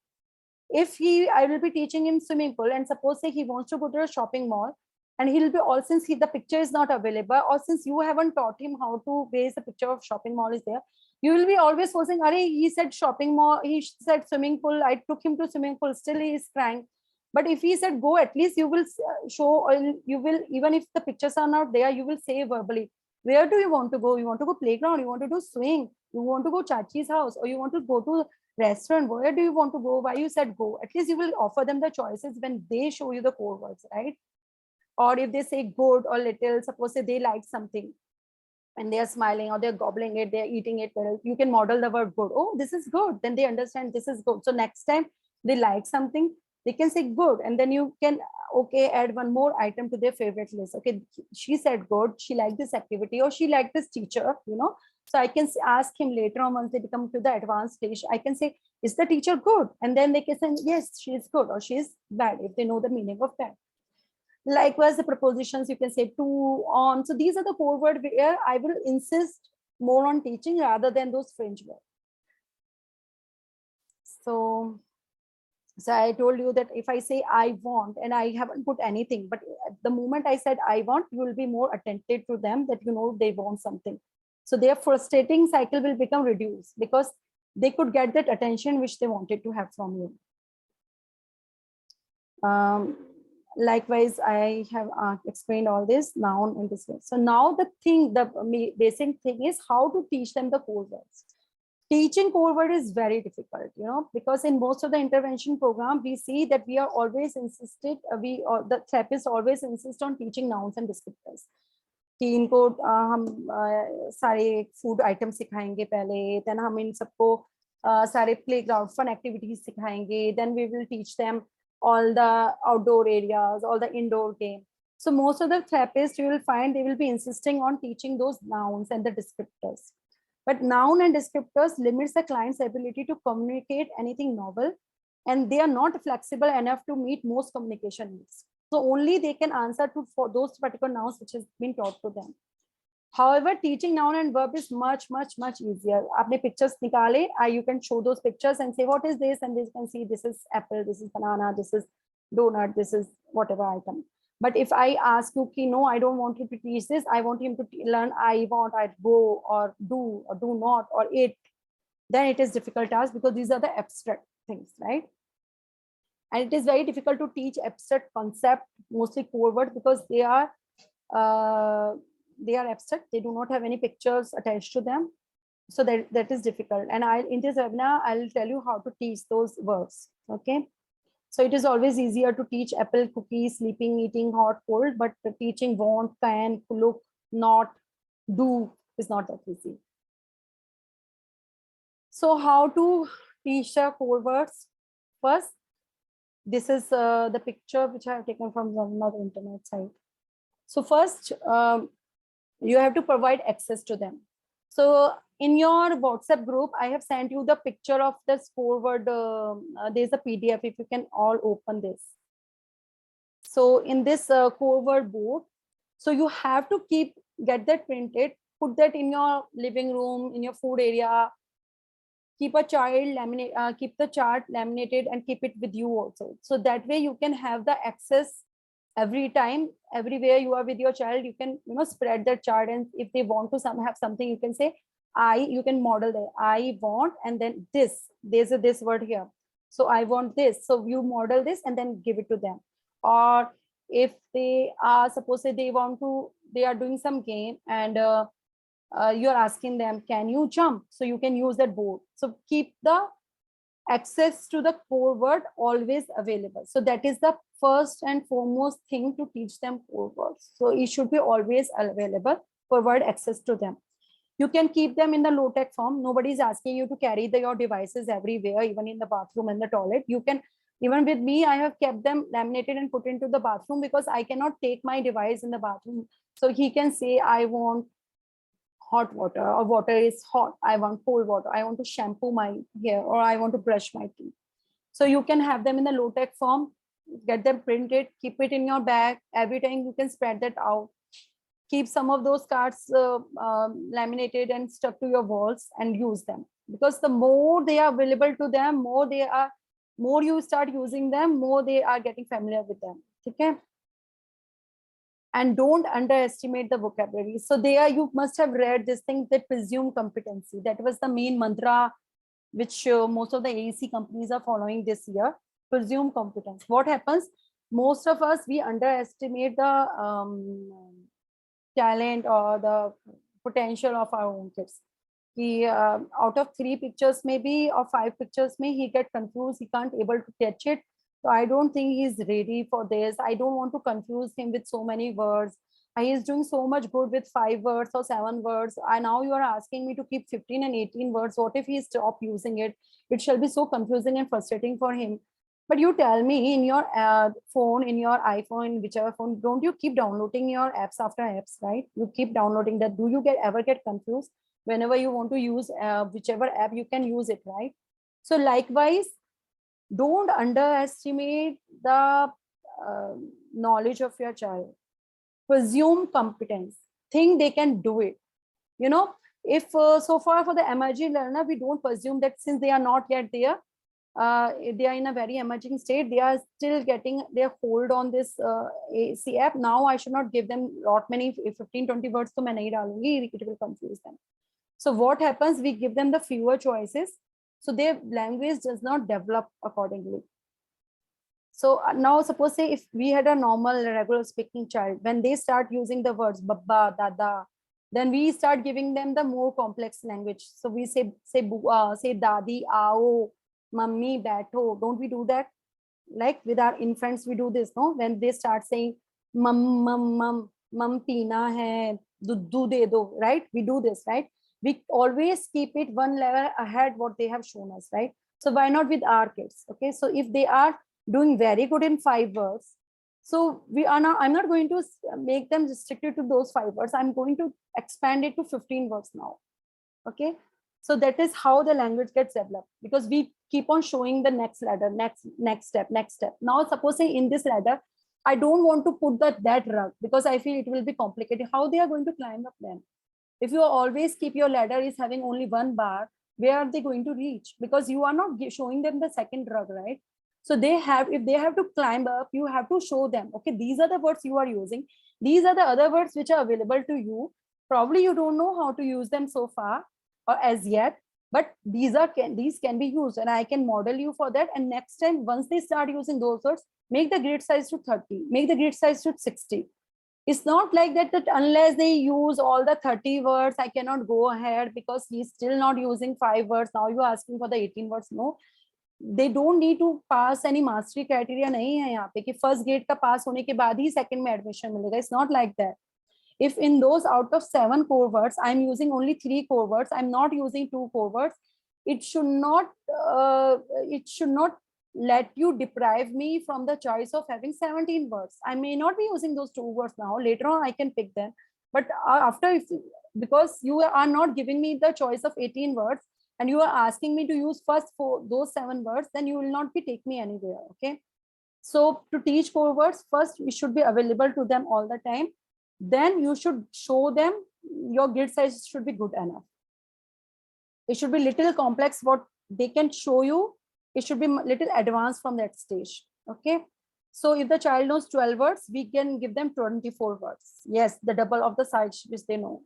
If I will be teaching him swimming pool, and suppose say he wants to go to a shopping mall, and he'll be all, since the picture is not available, or since you haven't taught him how to base a picture of shopping mall is there, you will be always forcing, he said shopping mall, he said swimming pool, I took him to swimming pool, still he is crying. But if he said go, at least you will show, or you will, even if the pictures are not there, you will say verbally, where do you want to go? You want to go playground, you want to do swing, you want to go Chachi's house, or you want to go to restaurant, where do you want to go? Why you said go? At least you will offer them the choices when they show you the core words, right? Or if they say good or little, suppose say they like something and they are smiling, or they're gobbling it, they're eating it well, you can model the word good. Oh, this is good. Then they understand this is good. So next time they like something, they can say good, and then you can add one more item to their favorite list. Okay, she said good, she liked this activity, or she liked this teacher, so I can ask him later on, once they become to the advanced stage, I can say, is the teacher good? And then they can say, yes, she is good, or she is bad, if they know the meaning of that. Likewise, the prepositions, you can say to, on. So these are the core words where I will insist more on teaching rather than those fringe words. So I told you that if I say I want, and I haven't put anything, but at the moment I said I want, you will be more attentive to them, that they want something. So their frustrating cycle will become reduced, because they could get that attention which they wanted to have from you. Likewise, I have explained all this noun in this way. So now the basic thing is how to teach them the core words. Teaching core word is very difficult, because in most of the intervention program, we see that we are always insisted, the therapists always insist on teaching nouns and descriptors. कि इनको हम सारे food item सिखाएंगे पहले, then हम इन सबको सारे playground fun activities सिखाएंगे, then we will teach them all the outdoor areas, all the indoor game. So most of the therapists, you will find they will be insisting on teaching those nouns and the descriptors. But noun and descriptors limits the client's ability to communicate anything novel, and they are not flexible enough to meet most communication needs. So only they can answer for those particular nouns which has been taught to them. However, teaching noun and verb is much, much, much easier. Aapne pictures nikale, you can show those pictures and say, what is this? And they can see this is apple, this is banana, this is donut, this is whatever item. But if I ask you, no, I don't want you to teach this, I want him to learn, I go, or do, or do not, or it, then it is difficult task, because these are the abstract things, right? And it is very difficult to teach abstract concept, mostly core words, because they are abstract. They do not have any pictures attached to them. So that is difficult. And in this webinar, I'll tell you how to teach those words. Okay. So it is always easier to teach apple, cookies, sleeping, eating, hot, cold, but teaching want, can, look, not, do is not that easy. So how to teach the core words? First, this is the picture which I have taken from another internet site. So first, you have to provide access to them. So in your WhatsApp group, I have sent you the picture of the core word. There's a PDF, if you can all open this. So in this core word board, So you have to get that printed, put that in your living room, in your food area. Keep keep the chart laminated and keep it with you also. So that way you can have the access every time, everywhere you are with your child. You can, spread that chart, and if they want to have something, you can say, you can model there. I want, and then this word here. So I want this. So you model this and then give it to them. Or if they are, suppose they are doing some game, and you're asking them, can you jump? So you can use that board. So keep the access to the core word always available. So that is the first and foremost thing to teach them core words. So it should be always available for word access to them. You can keep them in the low tech form. Nobody is asking you to carry your devices everywhere, even in the bathroom and the toilet. You can, even with me, I have kept them laminated and put into the bathroom, because I cannot take my device in the bathroom. So he can say, I want hot water, or water is hot, I want cold water, I want to shampoo my hair, or I want to brush my teeth. So you can have them in the low tech form, get them printed, keep it in your bag. Every time you can spread that out. Keep some of those cards laminated and stuck to your walls and use them, because the more they are available to them, more you start using them, more they are getting familiar with them. Okay. And don't underestimate the vocabulary. So there you must have read this thing, that presume competency. That was the main mantra which most of the AEC companies are following this year. Presume competence. What happens? Most of us, we underestimate the talent or the potential of our own kids. Out of 3 pictures maybe, or 5 pictures may he get confused, he can't able to catch it. So I don't think he's ready for this. I don't want to confuse him with so many words. He is doing so much good with 5 words or 7 words. And now you are asking me to keep 15 and 18 words. What if he stop using it? It shall be so confusing and frustrating for him. But you tell me, in your phone, in your iPhone, whichever phone, don't you keep downloading your apps after apps, right? You keep downloading that. Do you ever get confused? Whenever you want to use whichever app, you can use it, right? So likewise, don't underestimate the knowledge of your child. Presume competence. Think they can do it. If so far for the emerging learner, we don't presume that since they are not yet there, they are in a very emerging state, they are still getting their hold on this AC app. Now I should not give them lot many 15-20 words, to main nahi dalungi, it will confuse them. So what happens? We give them the fewer choices, so their language does not develop accordingly. So now suppose, say if we had a normal regular speaking child, when they start using the words baba, dada, then we start giving them the more complex language. So we say dadi, aao, mummy, baitho. Don't we do that? Like with our infants, we do this, no? When they start saying mum peena hai, duddu de do, right? We do this, right? We always keep it one level ahead what they have shown us, right? So why not with our kids? Okay, so if they are doing very good in 5 words, so I'm not going to make them restricted to those 5 words. I'm going to expand it to 15 words now. Okay, so that is how the language gets developed, because we keep on showing the next ladder, next step. Now suppose, say in this ladder, I don't want to put that rug, because I feel it will be complicated. How they are going to climb up then? If you always keep your ladder is having only 1 bar, where are they going to reach? Because you are not showing them the second rug, right? So if they have to climb up, you have to show them, okay, these are the words you are using. These are the other words which are available to you. Probably you don't know how to use them so far or as yet, but these can be used, and I can model you for that. And next time, once they start using those words, make the grid size to 30, make the grid size to 60. It's not like that unless they use all the 30 words, I cannot go ahead, because he's still not using 5 words. Now you're asking for the 18 words. No, they don't need to pass any mastery criteria. नहीं है यहाँ पे कि first grade का pass होने के बाद ही second में admission मिलेगा. It's not like that. If in those out of 7 core words, I'm using only 3 core words, I'm not using 2 core words, it should not let you deprive me from the choice of having 17 words. I may not be using those 2 words now. Later on, I can pick them. But because you are not giving me the choice of 18 words, and you are asking me to use first those 7 words, then you will not take me anywhere. Okay. So to teach core words, first we should be available to them all the time. then you should show them your grid size should be good enough. It should be little complex what they can show you. It should be little advanced from that stage. Okay. So if the child knows 12 words, we can give them 24 words. Yes, the double of the size which they know.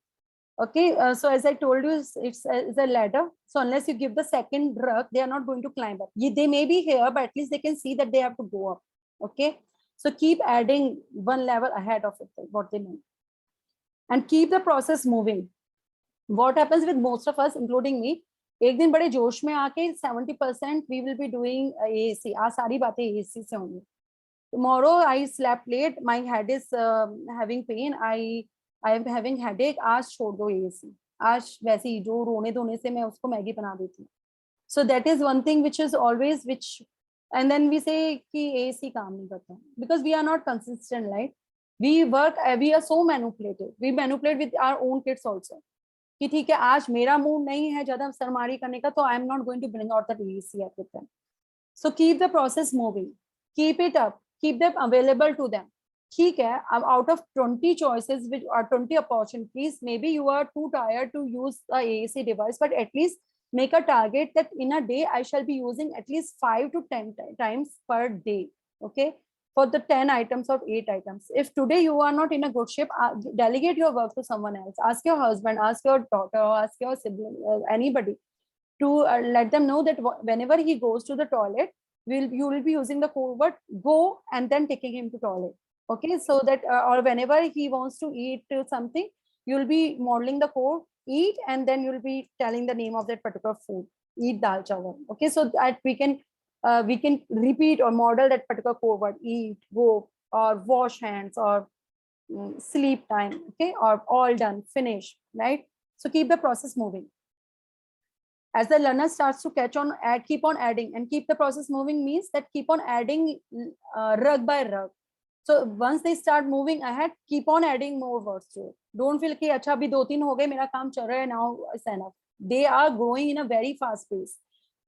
Okay. So as I told you, it's a ladder. So unless you give the second rung, they are not going to climb up. They may be here, but at least they can see that they have to go up. Okay. So keep adding one level ahead of it, what they know. And keep the process moving. What happens with most of us, including me, एक दिन बड़े जोश में आके 70% we will be doing AAC. आज सारी बातें AAC से होंगी. Tomorrow I slept late. My head is having pain. I am having headache. आज छोड़ दो AAC. आज वैसे ही जो रोने धोने से मैं उसको मैगी बना देती हूँ. So that is one thing which is always which, and then we say कि AAC काम नहीं करता because we are not consistent, right? We work. We are so manipulative. We manipulate with our own kids also. कि ठीक है आज मेरा mood नहीं है ज्यादा सरमारी करने का तो I am not going to bring out that AAC with them. So keep the process moving, keep it up, keep them available to them. ठीक है, अब out of 20 choices which are 20 opportunities, maybe you are too tired to use the AAC device, but at least make a target that in a day I shall be using at least 5 to 10 times per day. Okay, for the 10 items of 8 items. If today you are not in a good shape, delegate your work to someone else. Ask your husband, ask your daughter, ask your sibling, anybody, to let them know that whenever he goes to the toilet, you will be using the code word go and then taking him to toilet. Okay, so that or whenever he wants to eat something, you will be modeling the code eat and then you will be telling the name of that particular food, eat dal chawal. Okay, so that we can repeat or model that particular code word, eat, go, or wash hands, or sleep time, okay, or all done, finish, right? So keep the process moving. As the learner starts to catch on, keep on adding, and keep the process moving means that keep on adding rug by rug. So once they start moving ahead, keep on adding more words to it. Don't feel कि अच्छा अभी 2-3 हो गए, मेरा काम चल रहा है, now it's enough. They are growing in a very fast pace.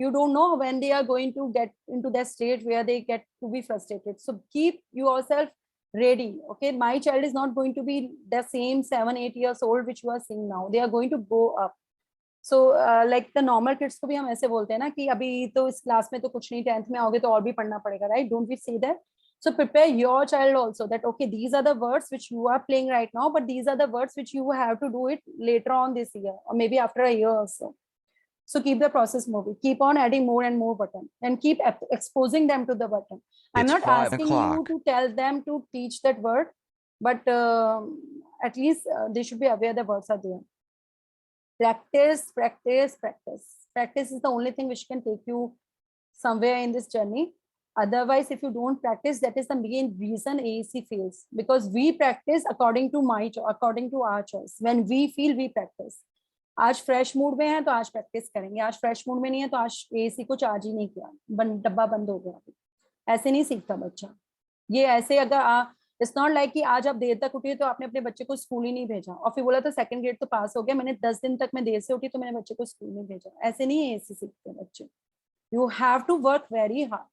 You don't know when they are going to get into that stage where they get to be frustrated. So keep yourself ready. Okay, my child is not going to be the same 7-8 years old which you are seeing now. They are going to go up. So like the normal kids को भी हम ऐसे बोलते हैं ना कि अभी तो इस क्लास में तो कुछ नहीं, 10th में आओगे तो और भी पढ़ना पड़ेगा, right? Don't we say that? So prepare your child also that okay, these are the words which you are playing right now, but these are the words which you have to do it later on this year or maybe after a year or so. So keep the process moving, keep on adding more and more button and keep exposing them to the button. I'm It's not 5 asking o'clock. you to tell them to teach that word, but at least they should be aware the words are there. Practice, practice, practice. Practice is the only thing which can take you somewhere in this journey. Otherwise, if you don't practice, that is the main reason AAC fails, because we practice according to our choice. When we feel, we practice. आज fresh mood में है तो आज practice करेंगे, आज fresh mood में नहीं है तो आज AAC को चार्ज ही नहीं किया, डब्बा बंद हो गया। ऐसे नहीं सीखता बच्चा। ये ऐसे अगर इट्स नॉट लाइक कि आज आप देर तक उठी तो आपने अपने बच्चे को स्कूल ही नहीं भेजा और फिर बोला तो सेकंड ग्रेड तो पास हो गया, मैंने 10 दिन तक मैं देर से उठी तो मैंने बच्चे को स्कूल नहीं भेजा। ऐसे नहीं है AAC सीखते बच्चे। You have to work very hard,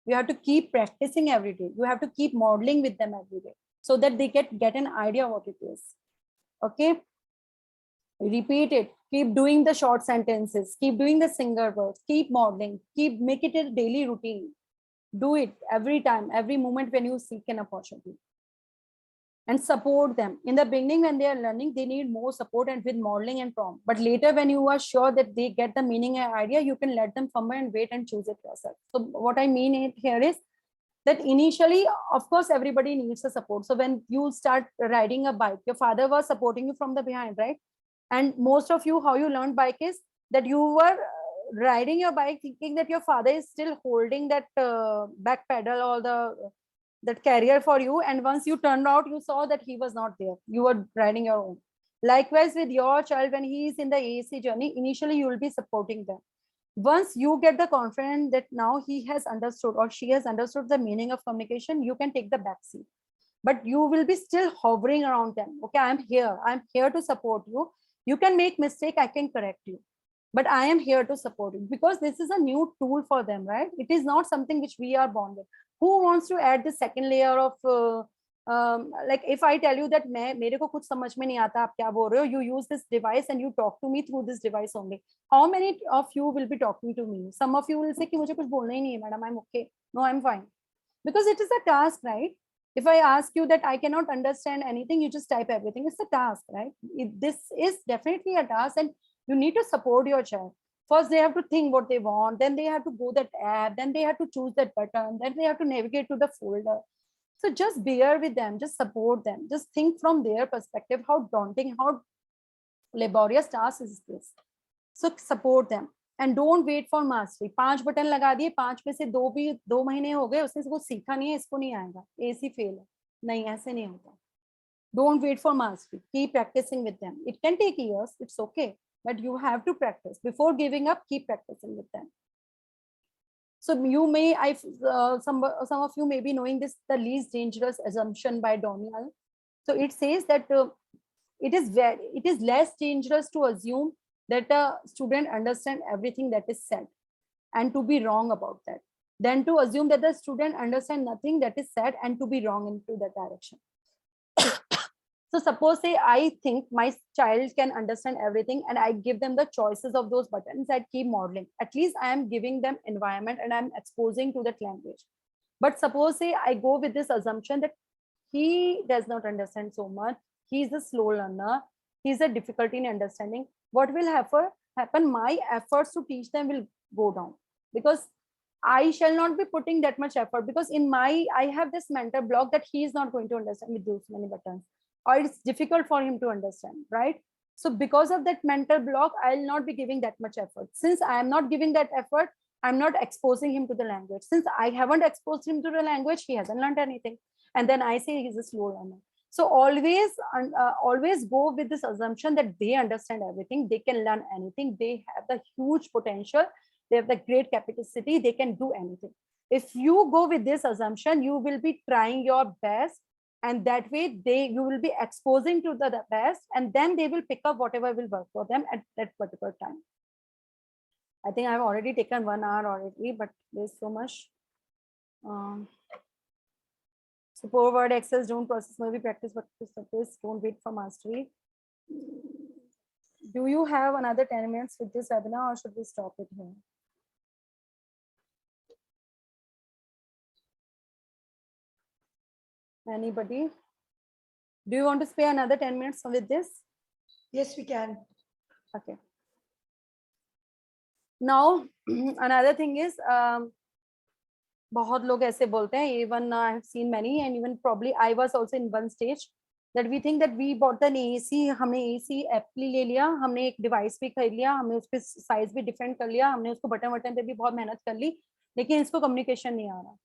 you have to keep practicing every day, you have to keep modeling with them every day so that they get an idea what it is. Okay, repeat it, keep doing the short sentences, keep doing the single words, keep modeling, make it a daily routine. Do it every time, every moment when you seek an opportunity, and support them. In the beginning when they are learning, they need more support and with modeling and prompt, but later when you are sure that they get the meaning and idea, you can let them somewhere and wait and choose it yourself. So what I mean here is that initially, of course, everybody needs the support. So when you start riding a bike, your father was supporting you from the behind, right? And most of you, how you learned bike is that you were riding your bike thinking that your father is still holding that back pedal or that carrier for you, and once you turned out, you saw that he was not there, you were riding your own. Likewise with your child, when he is in the AAC journey, initially you will be supporting them. Once you get the confidence that now he has understood or she has understood the meaning of communication, you can take the back seat, but you will be still hovering around them. Okay, I'm here to support you. You can make mistake, I can correct you, but I am here to support you, because this is a new tool for them, right? It is not something which we are born with. Who wants to add the second layer of like if I tell you that मेरे को कुछ समझ में नहीं आता आप क्या बोल रहे हो, you use this device and you talk to me through this device only. How many of you will be talking to me? Some of you will say कि मुझे कुछ बोलना ही नहीं है madam, I'm okay. No, I'm fine. Because it is a task, right? If I ask you that I cannot understand anything, you just type everything. It's a task, right? This is definitely a task, and you need to support your child. First, they have to think what they want, then they have to go that app, then they have to choose that button, then they have to navigate to the folder. So just bear with them, just support them, just think from their perspective how daunting, how laborious task is this. So support them and don't wait for mastery. 5 button लगा दिए, 5 में से 2 महीने हो गए, उसने कुछ सीखा नहीं है, इसको नहीं आएगा, AC फेल है. नहीं, ऐसे नहीं होता. Don't wait for mastery. Keep practicing with them. It can take years, it's okay, but you have to practice. Before giving up, keep practicing with them. So you may, some of you may be knowing this, the least dangerous assumption by Donial. So it says that it is less dangerous to assume that a student understand everything that is said and to be wrong about that, than to assume that the student understand nothing that is said and to be wrong into that direction. So suppose say I think my child can understand everything and I give them the choices of those buttons, I keep modeling. At least I am giving them environment and I'm exposing to that language. But suppose say I go with this assumption that he does not understand so much, he's a slow learner, he's a difficulty in understanding. What will happen? My efforts to teach them will go down because I shall not be putting that much effort, because I have this mental block that he is not going to understand with those many buttons, or it's difficult for him to understand, right? So because of that mental block, I'll not be giving that much effort. Since I am not giving that effort, I'm not exposing him to the language. Since I haven't exposed him to the language, he hasn't learned anything. And then I say he's a slow learner. So always go with this assumption that they understand everything, they can learn anything, they have the huge potential, they have the great capacity, they can do anything. If you go with this assumption, you will be trying your best, and that way you will be exposing to the best, and then they will pick up whatever will work for them at that particular time. I think I've already taken 1 hour already, but there's so much. So poor word access, don't process, maybe practice what to surface, don't wait for mastery. Do you have another 10 minutes with this webinar, or should we stop it here? Anybody? Do you want to spare another 10 minutes with this? Yes, we can. Okay. Now, another thing is, बहुत लोग ऐसे बोलते हैं, even I have seen many, and even probably I was also in one stage, that we think that we bought an AC, हमने AC एप्पली ले लिया, हमने एक डिवाइस भी खरीद लिया, हमने उसके साइज भी डिफरेंट कर लिया, हमने उसको बटन वटन पे भी बहुत मेहनत कर ली, लेकिन इसको कम्युनिकेशन नहीं आ रहा.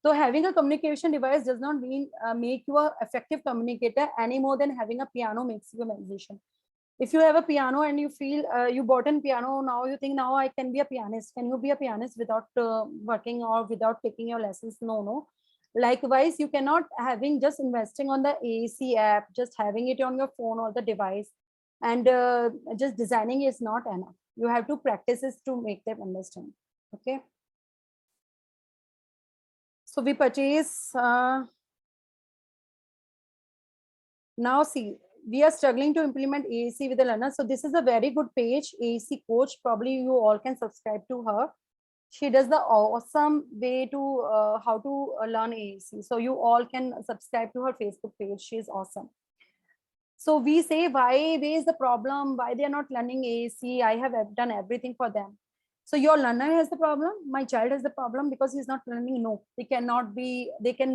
So having a communication device does not mean make you an effective communicator any more than having a piano makes you a musician. If you have a piano and you feel you bought a piano, now you think now I can be a pianist. Can you be a pianist without working or without taking your lessons? No. Likewise, you cannot having just investing on the AAC app, just having it on your phone or the device, and just designing is not enough. You have to practice this to make them understand. Okay. So we purchase, now see, we are struggling to implement AAC with the learner. So this is a very good page, AAC coach. Probably you all can subscribe to her. She does the awesome way to how to learn AAC. So you all can subscribe to her Facebook page. She is awesome. So we say, where is the problem? Why they are not learning AAC? I have done everything for them. So your learner has the problem, my child has the problem because he's not learning. No, they can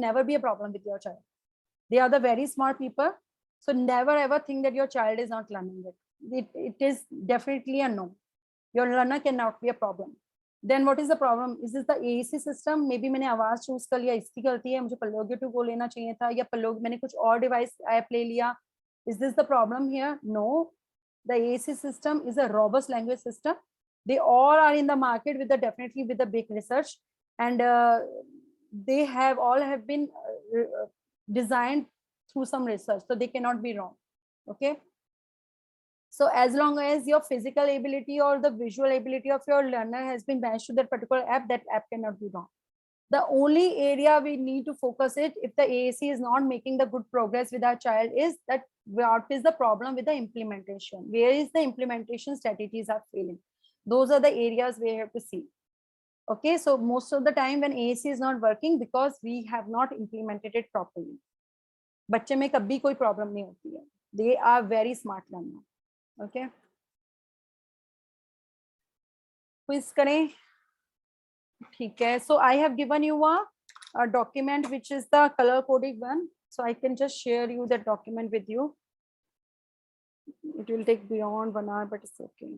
never be a problem with your child. They are the very smart people. So never ever think that your child is not learning it. It is definitely a no. Your learner cannot be a problem. Then what is the problem? Is this the AAC system? Maybe मैंने आवाज choose कर लिया, इसकी गलती है, मुझे Pallogio 2 को लेना चाहिए था, या Pallogio मैंने कुछ और device app ले लिया. Is this the problem here? No. The AAC system is a robust language system. They all are in the market with definitely with the big research, and they all have been designed through some research, so they cannot be wrong. Okay. So as long as your physical ability or the visual ability of your learner has been matched to that particular app, that app cannot be wrong. The only area we need to focus it if the AAC is not making the good progress with our child is that what is the problem with the implementation? Where is the implementation strategies are failing? Those are the areas we have to see. Okay, so most of the time when AAC is not working because we have not implemented it properly. बच्चे में कभी कोई problem नहीं होती है. They are very smart learner. Okay. Quiz करें. ठीक है. So I have given you a document which is the color coded one. So I can just share you that document with you. It will take beyond 1 hour, but it's okay.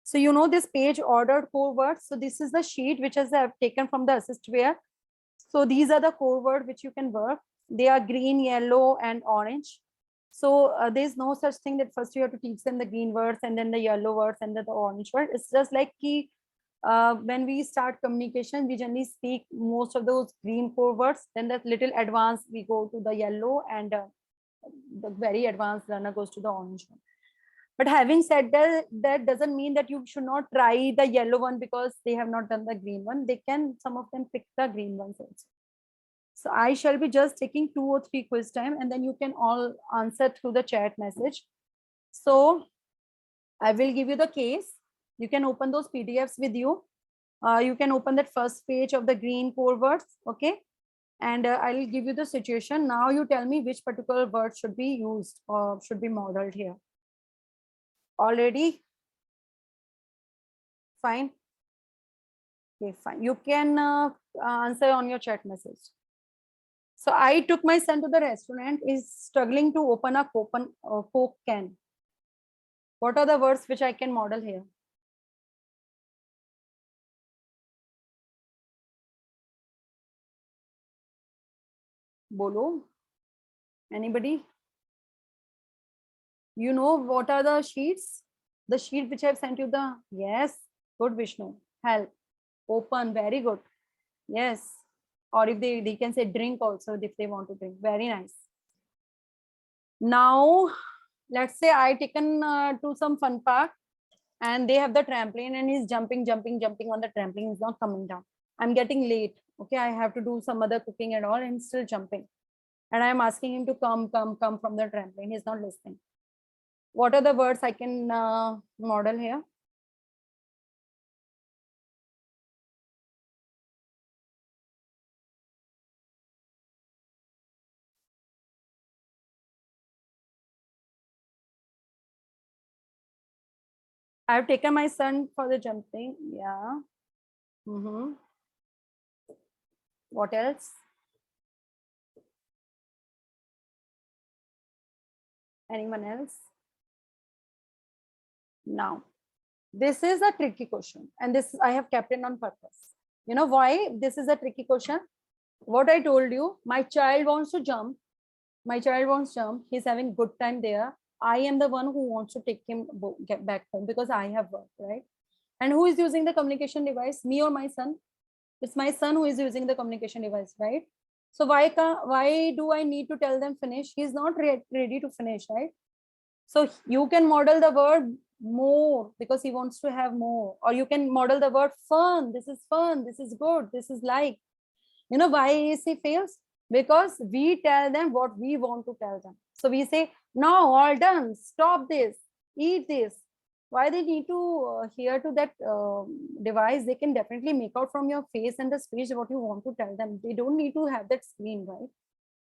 So you know this page ordered core words. So this is the sheet which I have taken from the assistware. So these are the core words which you can work. They are green, yellow, and orange. So there's no such thing that first you have to teach them the green words and then the yellow words and then the orange word. It's just like when we start communication, we generally speak most of those green core words. Then that little advanced, we go to the yellow, and the very advanced learner goes to the orange one. But having said that, that doesn't mean that you should not try the yellow one because they have not done the green one. They can, some of them pick the green ones also. So I shall be just taking 2 or 3 quiz time, and then you can all answer through the chat message. So I will give you the case. You can open those PDFs with you. You can open that first page of the green core words. Okay. And I will give you the situation. Now you tell me which particular word should be used or should be modeled here. Already? Fine. Okay, fine. You can answer on your chat message. So I took my son to the restaurant. Is struggling to open a Coke can. What are the words which I can model here? Bolo. Anybody? You know what are the sheets? The sheet which I have sent you the, yes, good Vishnu, help, open, very good. Yes. Or if they can say drink also if they want to drink, very nice. Now, let's say I taken to some fun park and they have the trampoline and he's jumping on the trampoline, he's not coming down. I'm getting late. Okay, I have to do some other cooking and all and still jumping. And I'm asking him to come from the trampoline. He's not listening. What are the words I can model here? I have taken my son for the jumping. Yeah. What else? Anyone else? Now, this is a tricky question, and this I have kept it on purpose. You know why this is a tricky question? What I told you, my child wants to jump. My child wants to jump. He's having good time there. I am the one who wants to take him get back home because I have work, right? And who is using the communication device? Me or my son? It's my son who is using the communication device, right? So why do I need to tell them finish? He's not ready to finish, right? So you can model the word more because he wants to have more, or you can model the word fun. This is fun. This is good. This is like, you know why AAC fails? Because we tell them what we want to tell them. So we say, no, all done. Stop this. Eat this. Why they need to hear to that device? They can definitely make out from your face and the speech what you want to tell them. They don't need to have that screen, right?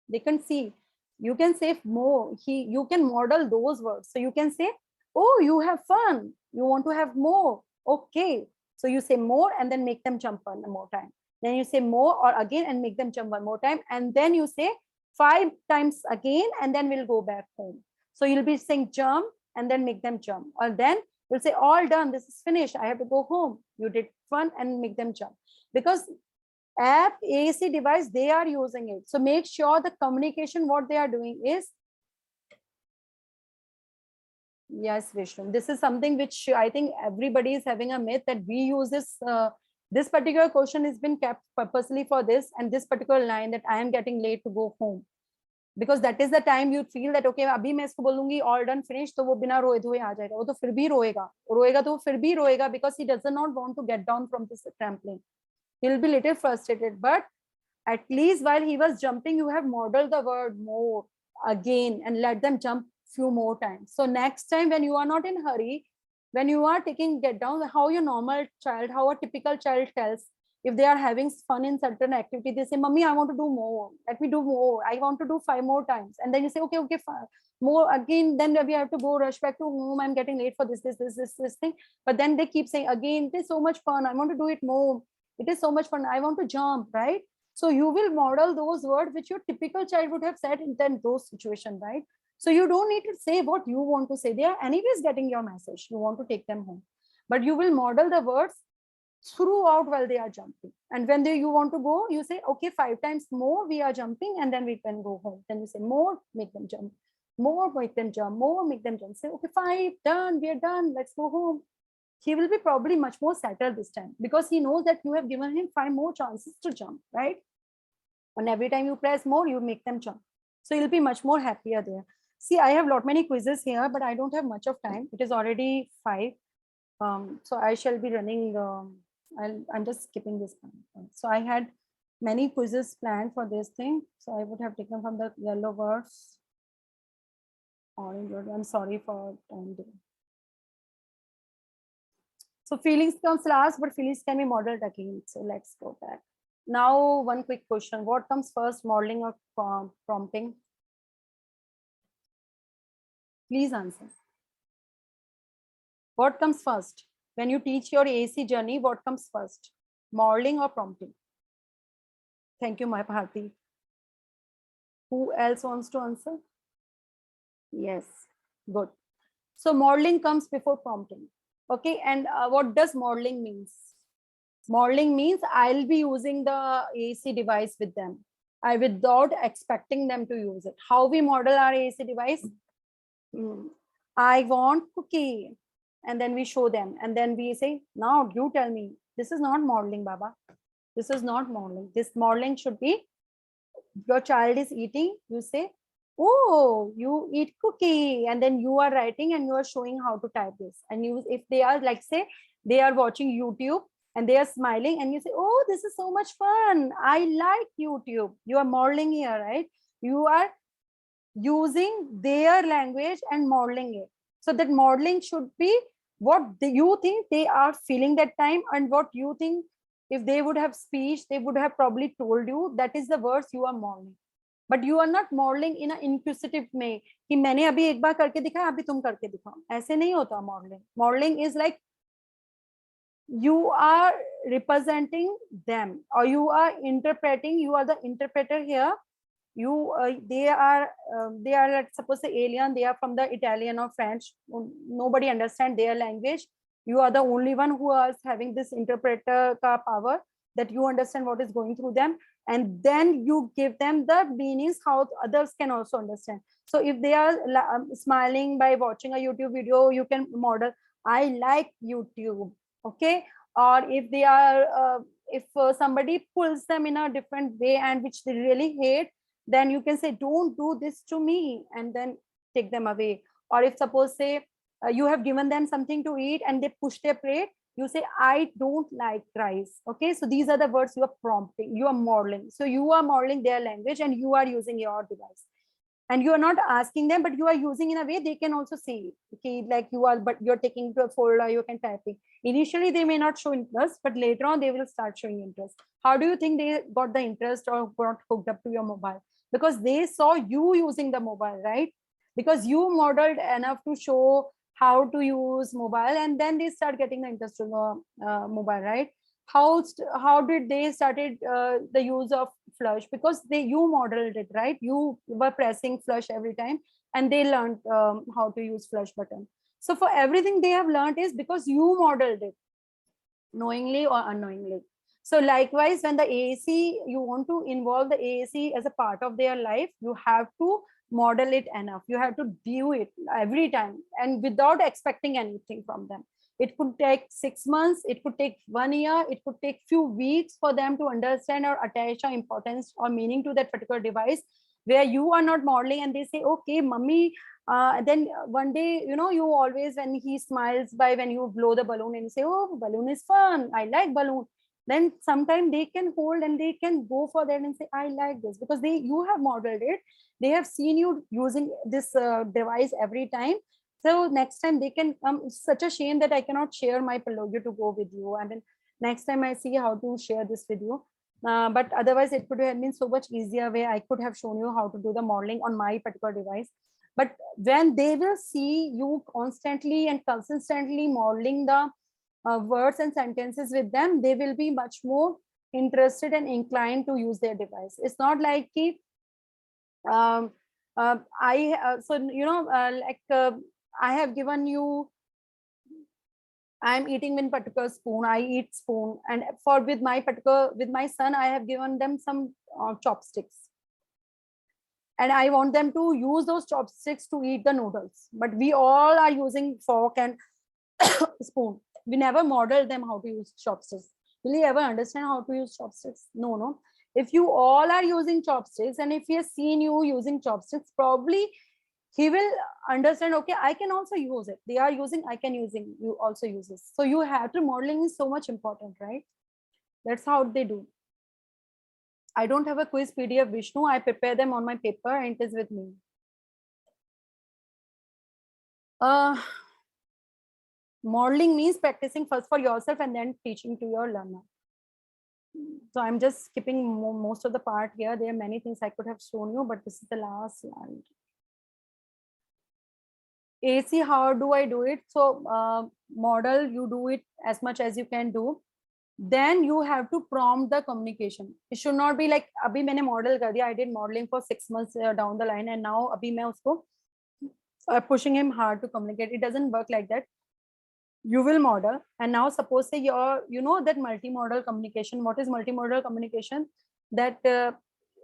They can see. You can say more. You can model those words. So you can say, oh, you have fun. You want to have more. Okay. So you say more and then make them jump one more time. Then you say more or again and make them jump one more time. And then you say 5 times again and then we'll go back home. So you'll be saying jump and then make them jump. Or then you'll say all done. This is finished. I have to go home. You did fun and make them jump. Because app, AAC device, they are using it. So make sure the communication, what they are doing is, yes, Vishnu, this is something which I think everybody is having a myth that we use this. This particular question has been kept purposely for this and this particular line that I am getting late to go home. Because that is the time you feel that, okay, अभी मैं इसको बोलूंगी all done finished, तो वो बिना रोए धोए आ जाएगा. वो तो फिर भी रोएगा तो वो फिर भी रोएगा because he does not want to get down from this trampoline. He'll be little frustrated, but at least while he was jumping, you have modeled the word more again and let them jump few more times. So next time when you are not in hurry, when you are taking get down, how your normal child, how a typical child tells, if they are having fun in certain activity, they say, Mummy, I want to do more. Let me do more. I want to do 5 more times. And then you say, okay, okay, fine. More again, then we have to go rush back to home. I'm getting late for this thing. But then they keep saying again, it is so much fun. I want to do it more. It is so much fun. I want to jump, right? So you will model those words which your typical child would have said in then those situations, right? So you don't need to say what you want to say. They are anyways getting your message. You want to take them home. But you will model the words throughout while they are jumping. And when you want to go, you say, okay, 5 times more we are jumping, and then we can go home. Then you say more, make them jump. More, make them jump. More, make them jump. Say, okay, 5, done, we are done. Let's go home. He will be probably much more settled this time because he knows that you have given him 5 more chances to jump, right? And every time you press more, you make them jump. So he'll be much more happier there. See, I have lot many quizzes here, but I don't have much of time. It is already 5. So I shall be running, I'm just skipping this one. So I had many quizzes planned for this thing. So I would have taken from the yellow words. Orange word. I'm sorry for time delay. So feelings comes last, but feelings can be modeled again. So let's go back. Now, one quick question. What comes first, modeling or prompting? Please answer. What comes first? When you teach your AAC journey, what comes first? Modeling or prompting? Thank you, my Bharti. Who else wants to answer? Yes, good. So modeling comes before prompting. Okay, and what does modeling means? Modeling means I'll be using the AAC device with them. Without expecting them to use it. How we model our AAC device? I want cookie. And then we show them. And then we say, now you tell me. This is not modeling, Baba. This is not modeling. This modeling should be, your child is eating. You say, oh, you eat cookie. And then you are writing and you are showing how to type this. And you, if they are like, say, they are watching YouTube and they are smiling and you say, oh, this is so much fun. I like YouTube. You are modeling here, right? You are using their language and modeling it. So that modeling should be what you think they are feeling that time, and what you think if they would have speech, they would have probably told you. That is the words you are modeling. But you are not modeling in an inquisitive way कि मैंने अभी एक बार करके दिखाया, अभी तुम करके दिखाओ. ऐसे नहीं होता modeling. Modeling is like you are representing them, or you are interpreting. You are the interpreter here. You they are let's suppose the alien, they are from the Italian or French, nobody understand their language. You are the only one who is having this interpreter ka power, that you understand what is going through them, and then you give them the meanings how others can also understand. So if they are smiling by watching a YouTube video, you can model, I like YouTube. Okay. Or if they are if somebody pulls them in a different way and which they really hate, then you can say, don't do this to me, and then take them away. Or if suppose say you have given them something to eat and they push their plate, you say, I don't like rice. Okay, so these are the words you are prompting, you are modeling. So you are modeling their language and you are using your device. And you are not asking them, but you are using in a way they can also see. Okay, like you are, but you're taking to a folder, you can typing. Initially, they may not show interest, but later on, they will start showing interest. How do you think they got the interest or got hooked up to your mobile? Because they saw you using the mobile, right? Because you modeled enough to show how to use mobile, and then they start getting the interest in the mobile, right? How did they started the use of flush? Because you modeled it, right? You were pressing flush every time, and they learned how to use flush button. So for everything they have learned is because you modeled it, knowingly or unknowingly. So likewise, when the AAC, you want to involve the AAC as a part of their life, you have to model it enough. You have to do it every time and without expecting anything from them. It could take 6 months, it could take 1 year, it could take few weeks for them to understand or attach our importance or meaning to that particular device, where you are not modeling and they say, okay, mummy, then one day, you know, you always, when he smiles by when you blow the balloon and you say, oh, balloon is fun, I like balloon. then sometimes they can hold and they can go for that and say, I like this, because you have modeled it. They have seen you using this device every time. So next time they can come. It's such a shame that I cannot share my Pillogio to go with you. And then next time I see how to share this with you. But otherwise it could have been so much easier way. I could have shown you how to do the modeling on my particular device. But when they will see you constantly and consistently modeling the words and sentences with them, they will be much more interested and inclined to use their device. It's not like I have given you, I'm eating with particular spoon, I eat spoon, and with my son, I have given them some chopsticks, and I want them to use those chopsticks to eat the noodles. But we all are using fork and spoon. We never model them how to use chopsticks. Will you ever understand how to use chopsticks? No. If you all are using chopsticks, and if he has seen you using chopsticks, probably he will understand, okay, I can also use it. They are using, I can using, you also use this. So you have to, modeling is so much important, right? That's how they do. I don't have a quiz PDF, Vishnu. I prepare them on my paper and it is with me. Modeling means practicing first for yourself and then teaching to your learner. So I'm just skipping most of the part here. There are many things I could have shown you, but this is the last slide. AC, how do I do it? So model, you do it as much as you can do. Then you have to prompt the communication. It should not be like, abhi maine model kar diya, I did modeling for 6 months down the line, and now abhi main usko pushing him hard to communicate. It doesn't work like that. You will model, and now suppose say you know that multimodal communication. What is multimodal communication? That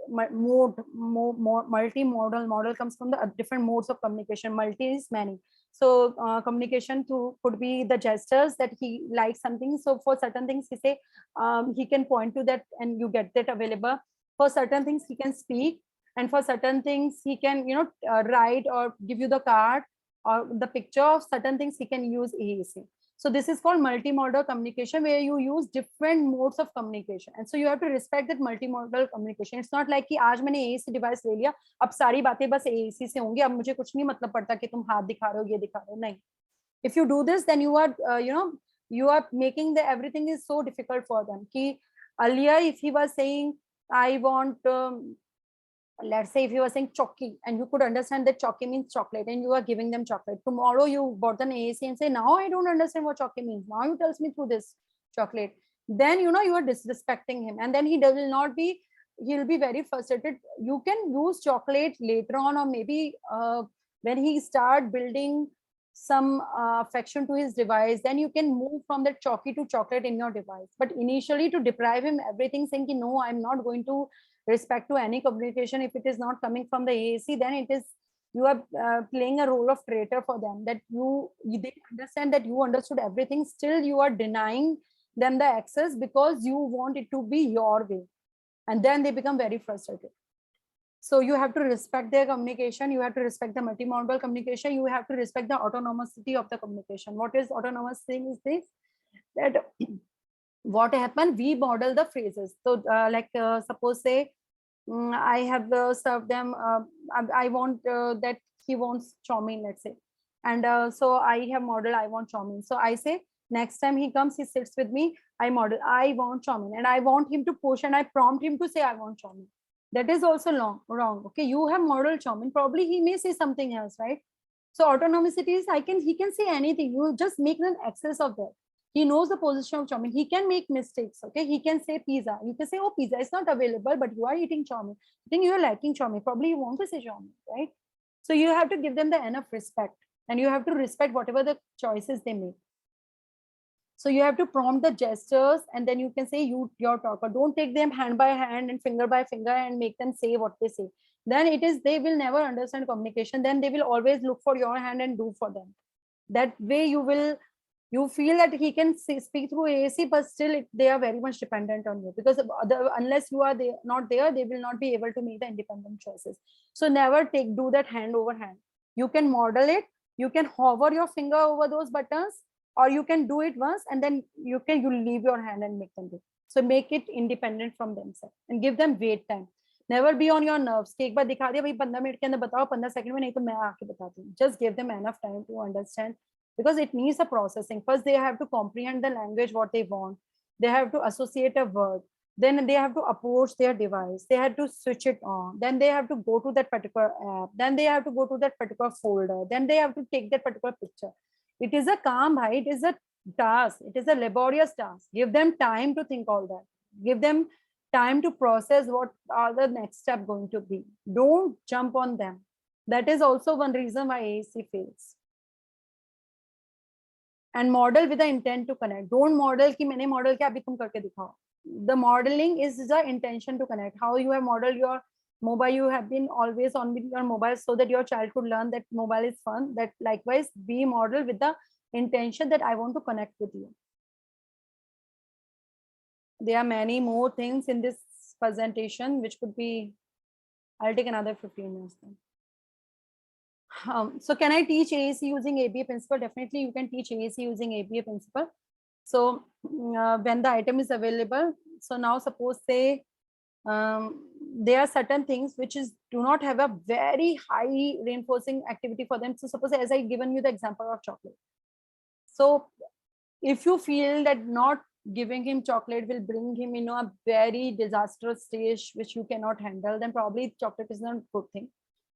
multimodal model comes from the different modes of communication. Multi is many. So communication could be the gestures, that he likes something. So for certain things he say, he can point to that and you get that available. For certain things he can speak, and for certain things he can write or give you the card or the picture of certain things. He can use AAC. So this is called multimodal communication, where you use different modes of communication. And so you have to respect that multimodal communication. It's not like कि आज मैंने AAC device ले लिया, अब सारी बातें बस AAC से होंगी, अब मुझे कुछ नहीं मतलब पड़ता कि तुम हाथ दिखा रहे हो, ये दिखा रहे हो. नहीं. If you do this, then you are you are making the everything is so difficult for them. कि earlier if he was saying I want let's say if you were saying chalky, and you could understand that chalky means chocolate, and you are giving them chocolate. Tomorrow you bought an AAC and say, now I don't understand what chalky means. Now you tells me through this chocolate. Then you are disrespecting him, and then he'll be very frustrated. You can use chocolate later on, or maybe when he start building some affection to his device, then you can move from that chalky to chocolate in your device. But initially, to deprive him everything, saying no, I'm not going to respect to any communication if it is not coming from the AAC, then it is you are playing a role of traitor for them, that they understand that you understood everything, still you are denying them the access because you want it to be your way, and then they become very frustrated. So you have to respect their communication, you have to respect the multimodal communication, you have to respect the autonomousity of the communication. What is autonomous thing is this, that what happened, we model the phrases. So suppose say I have served them, I want that he wants chow mein, let's say, and so I have modeled I want chow mein. So I say next time he comes, he sits with me, I model I want chow mein, and I want him to push, and I prompt him to say I want chow mein. That is also wrong. Okay, you have modeled chow mein, probably he may say something else, right? So autonomicity is he can say anything, you just make an excess of that. He knows the position of chow mein. He can make mistakes. Okay, he can say pizza. You can say, oh, pizza is not available, but you are eating chow mein. I think you are liking chow mein. Probably you want to say chow mein, right? So you have to give them the enough respect, and you have to respect whatever the choices they make. So you have to prompt the gestures, and then you can say your talker. Don't take them hand by hand and finger by finger and make them say what they say. Then they will never understand communication. Then they will always look for your hand and do for them. That way you feel that he can speak through AAC, but still they are very much dependent on you, because unless you are not there, they will not be able to make the independent choices. So never do that hand over hand. You can model it. You can hover your finger over those buttons. or you can do it once and then you leave your hand and make them do. So make it independent from themselves and give them wait time. Never be on your nerves कि एक बार दिखा दिया भाई 15 minute के अंदर बताओ, 15 second में, नहीं तो मैं आके बताती हूँ. Just give them enough time to understand, because it needs a processing. First they have to comprehend the language what they want, they have to associate a word, then they have to approach their device, they have to switch it on, then they have to go to that particular app, then they have to go to that particular folder, then they have to take that particular picture. It is a calm, it is a task, it is a laborious task. Give them time to think all that, give them time to process what are the next step going to be. Don't jump on them. That is also one reason why AAC fails. And model with the intent to connect. Don't model कि मैंने model किया अभी तुम करके दिखाओ. The modeling is the intention to connect. How you have modeled your mobile, you have been always on with your mobile so that your child could learn that mobile is fun. That likewise be model with the intention that I want to connect with you. There are many more things in this presentation which could be, I'll take another 15 minutes then. So can I teach AAC using ABA principle? Definitely you can teach AAC using ABA principle. So when the item is available, so now suppose say there are certain things which do not have a very high reinforcing activity for them. So suppose as I given you the example of chocolate. So if you feel that not giving him chocolate will bring him in a very disastrous stage which you cannot handle, then probably chocolate is not a good thing.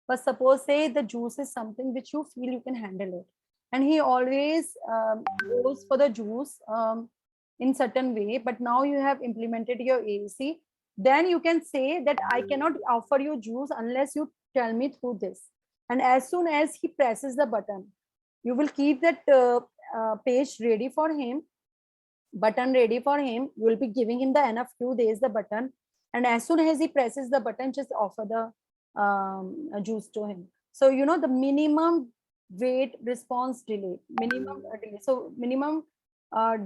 But suppose say the juice is something which you feel you can handle it, and he always goes for the juice in certain way, but now you have implemented your AAC, then you can say that I cannot offer you juice unless you tell me through this. And as soon as he presses the button, you will keep that page ready for him, button ready for him. You will be giving him the enough few days the button, and as soon as he presses the button, just offer the juice to him. So you know the minimum wait response delay, minimum delay. So minimum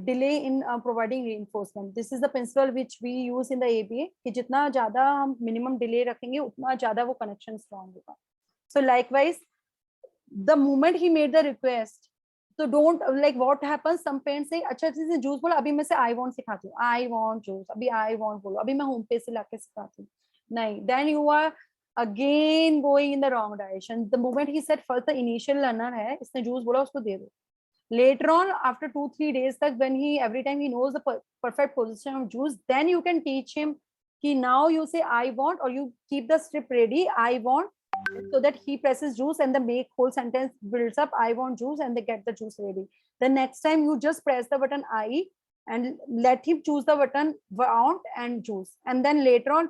delay in providing reinforcement. This is the principle which we use in the ABA कि जितना ज़्यादा हम minimum delay रखेंगे उतना ज़्यादा वो connection strong होगा. So likewise, the moment he made the request, so don't like what happens, some parents say अच्छा जैसे juice बोला अभी मैं से I want सिखाती हूँ, I want juice, अभी I want बोलो, अभी मैं home पे से लाके सिखाती हूँ. नहीं, then you are again going in the wrong direction. The moment he said first the initial learner है, इसने juice बोला उसको दे दो. Later on, after 2-3 days तक, when he every time he knows the perfect position of juice, then you can teach him कि now you say I want, or you keep the strip ready, I want, so that he presses juice and the make whole sentence builds up I want juice and they get the juice ready. The next time you just press the button I and let him choose the button want and juice, and then later on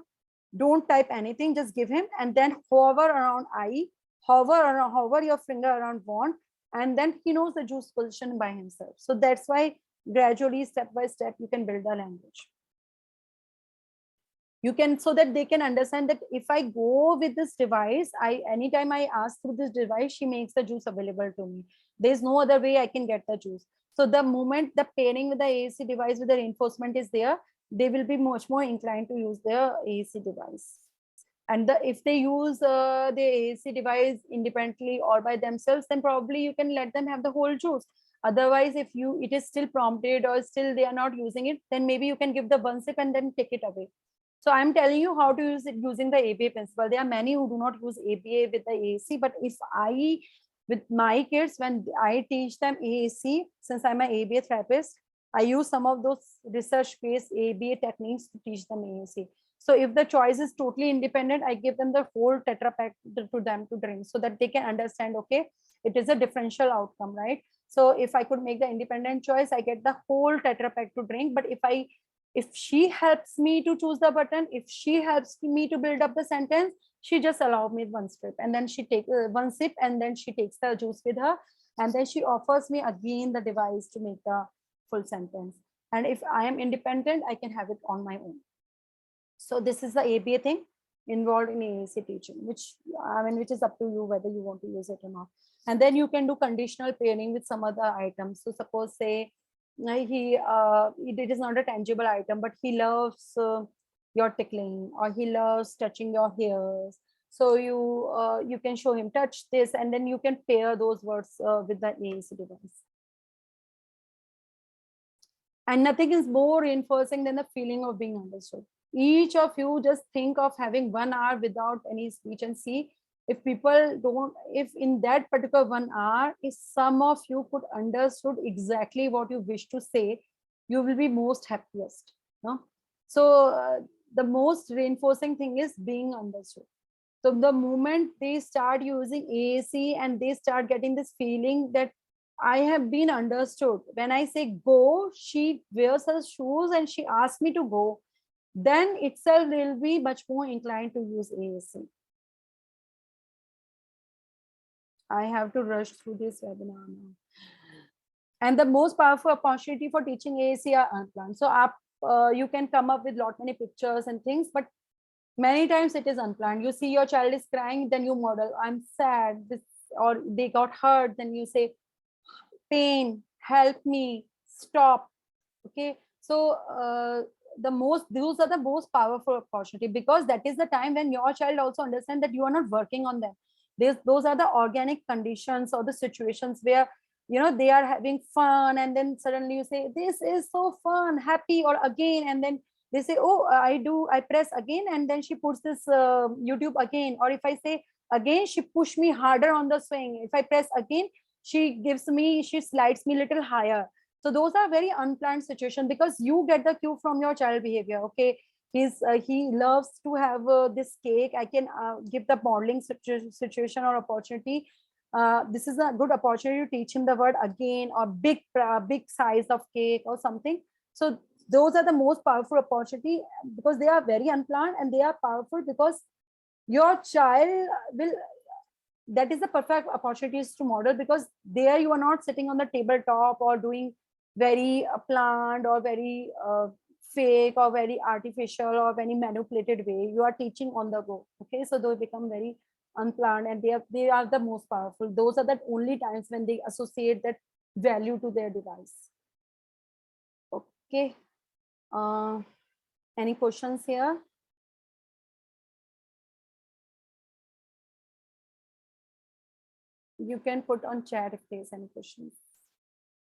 don't type anything, just give him, and then hover around I, hover your finger around want, and then he knows the juice position by himself. So that's why gradually, step by step, you can build a language. You can, so that they can understand that if I go with this device, anytime I ask through this device, she makes the juice available to me. There's no other way I can get the juice. So the moment the pairing with the AAC device with the reinforcement is there, they will be much more inclined to use their AAC device. And if they use the AAC device independently or by themselves, then probably you can let them have the whole juice. Otherwise, if it is still prompted or still they are not using it, then maybe you can give the one sip and then take it away. So I'm telling you how to use it using the ABA principle. There are many who do not use ABA with the AAC, but if with my kids, when I teach them AAC, since I'm an ABA therapist, I use some of those research-based ABA techniques to teach them AAC. So if the choice is totally independent, I give them the whole Tetra Pak to them to drink so that they can understand, okay, it is a differential outcome, right? So if I could make the independent choice, I get the whole Tetra Pak to drink. But if she helps me to choose the button, if she helps me to build up the sentence, she just allows me one sip, and then she takes one sip, and then she takes the juice with her, and then she offers me again the device to make the full sentence. And if I am independent, I can have it on my own. So this is the ABA thing involved in AAC teaching, which is up to you whether you want to use it or not. And then you can do conditional pairing with some other items. So suppose say it is not a tangible item, but he loves your tickling, or he loves touching your hairs. So you can show him touch this, and then you can pair those words with the AAC device. And nothing is more reinforcing than the feeling of being understood. Each of you just think of having 1 hour without any speech and see if people don't, if in that particular 1 hour, if some of you could understood exactly what you wish to say, you will be most happiest. No? So the most reinforcing thing is being understood. So the moment they start using AAC and they start getting this feeling that I have been understood. When I say go, she wears her shoes and she asks me to go. Then itself will be much more inclined to use AAC. I have to rush through this webinar now. And the most powerful opportunity for teaching AAC are unplanned. So you can come up with lot many pictures and things, but many times it is unplanned. You see your child is crying, then you model, I'm sad, this, or they got hurt, then you say, pain, help me, stop. Okay, so those are the most powerful opportunity, because that is the time when your child also understand that you are not working on them. Those are the organic conditions or the situations where they are having fun, and then suddenly you say this is so fun, happy, or again, and then they say, oh, I press again, and then she puts this YouTube again. Or if I say again, she push me harder on the swing. If I press again, she slides me little higher. So those are very unplanned situation, because you get the cue from your child behavior. Okay, he loves to have this cake. I can give the modeling situation or opportunity. This is a good opportunity to teach him the word again, or big size of cake or something. So those are the most powerful opportunity, because they are very unplanned, and they are powerful because your child will, that is the perfect opportunities to model, because there you are not sitting on the tabletop or doing very planned or very fake or very artificial or very manipulated way. You are teaching on the go. Okay, so they become very unplanned, and they are the most powerful. Those are the only times when they associate that value to their device. Okay, any questions here? You can put on chat if there's any questions.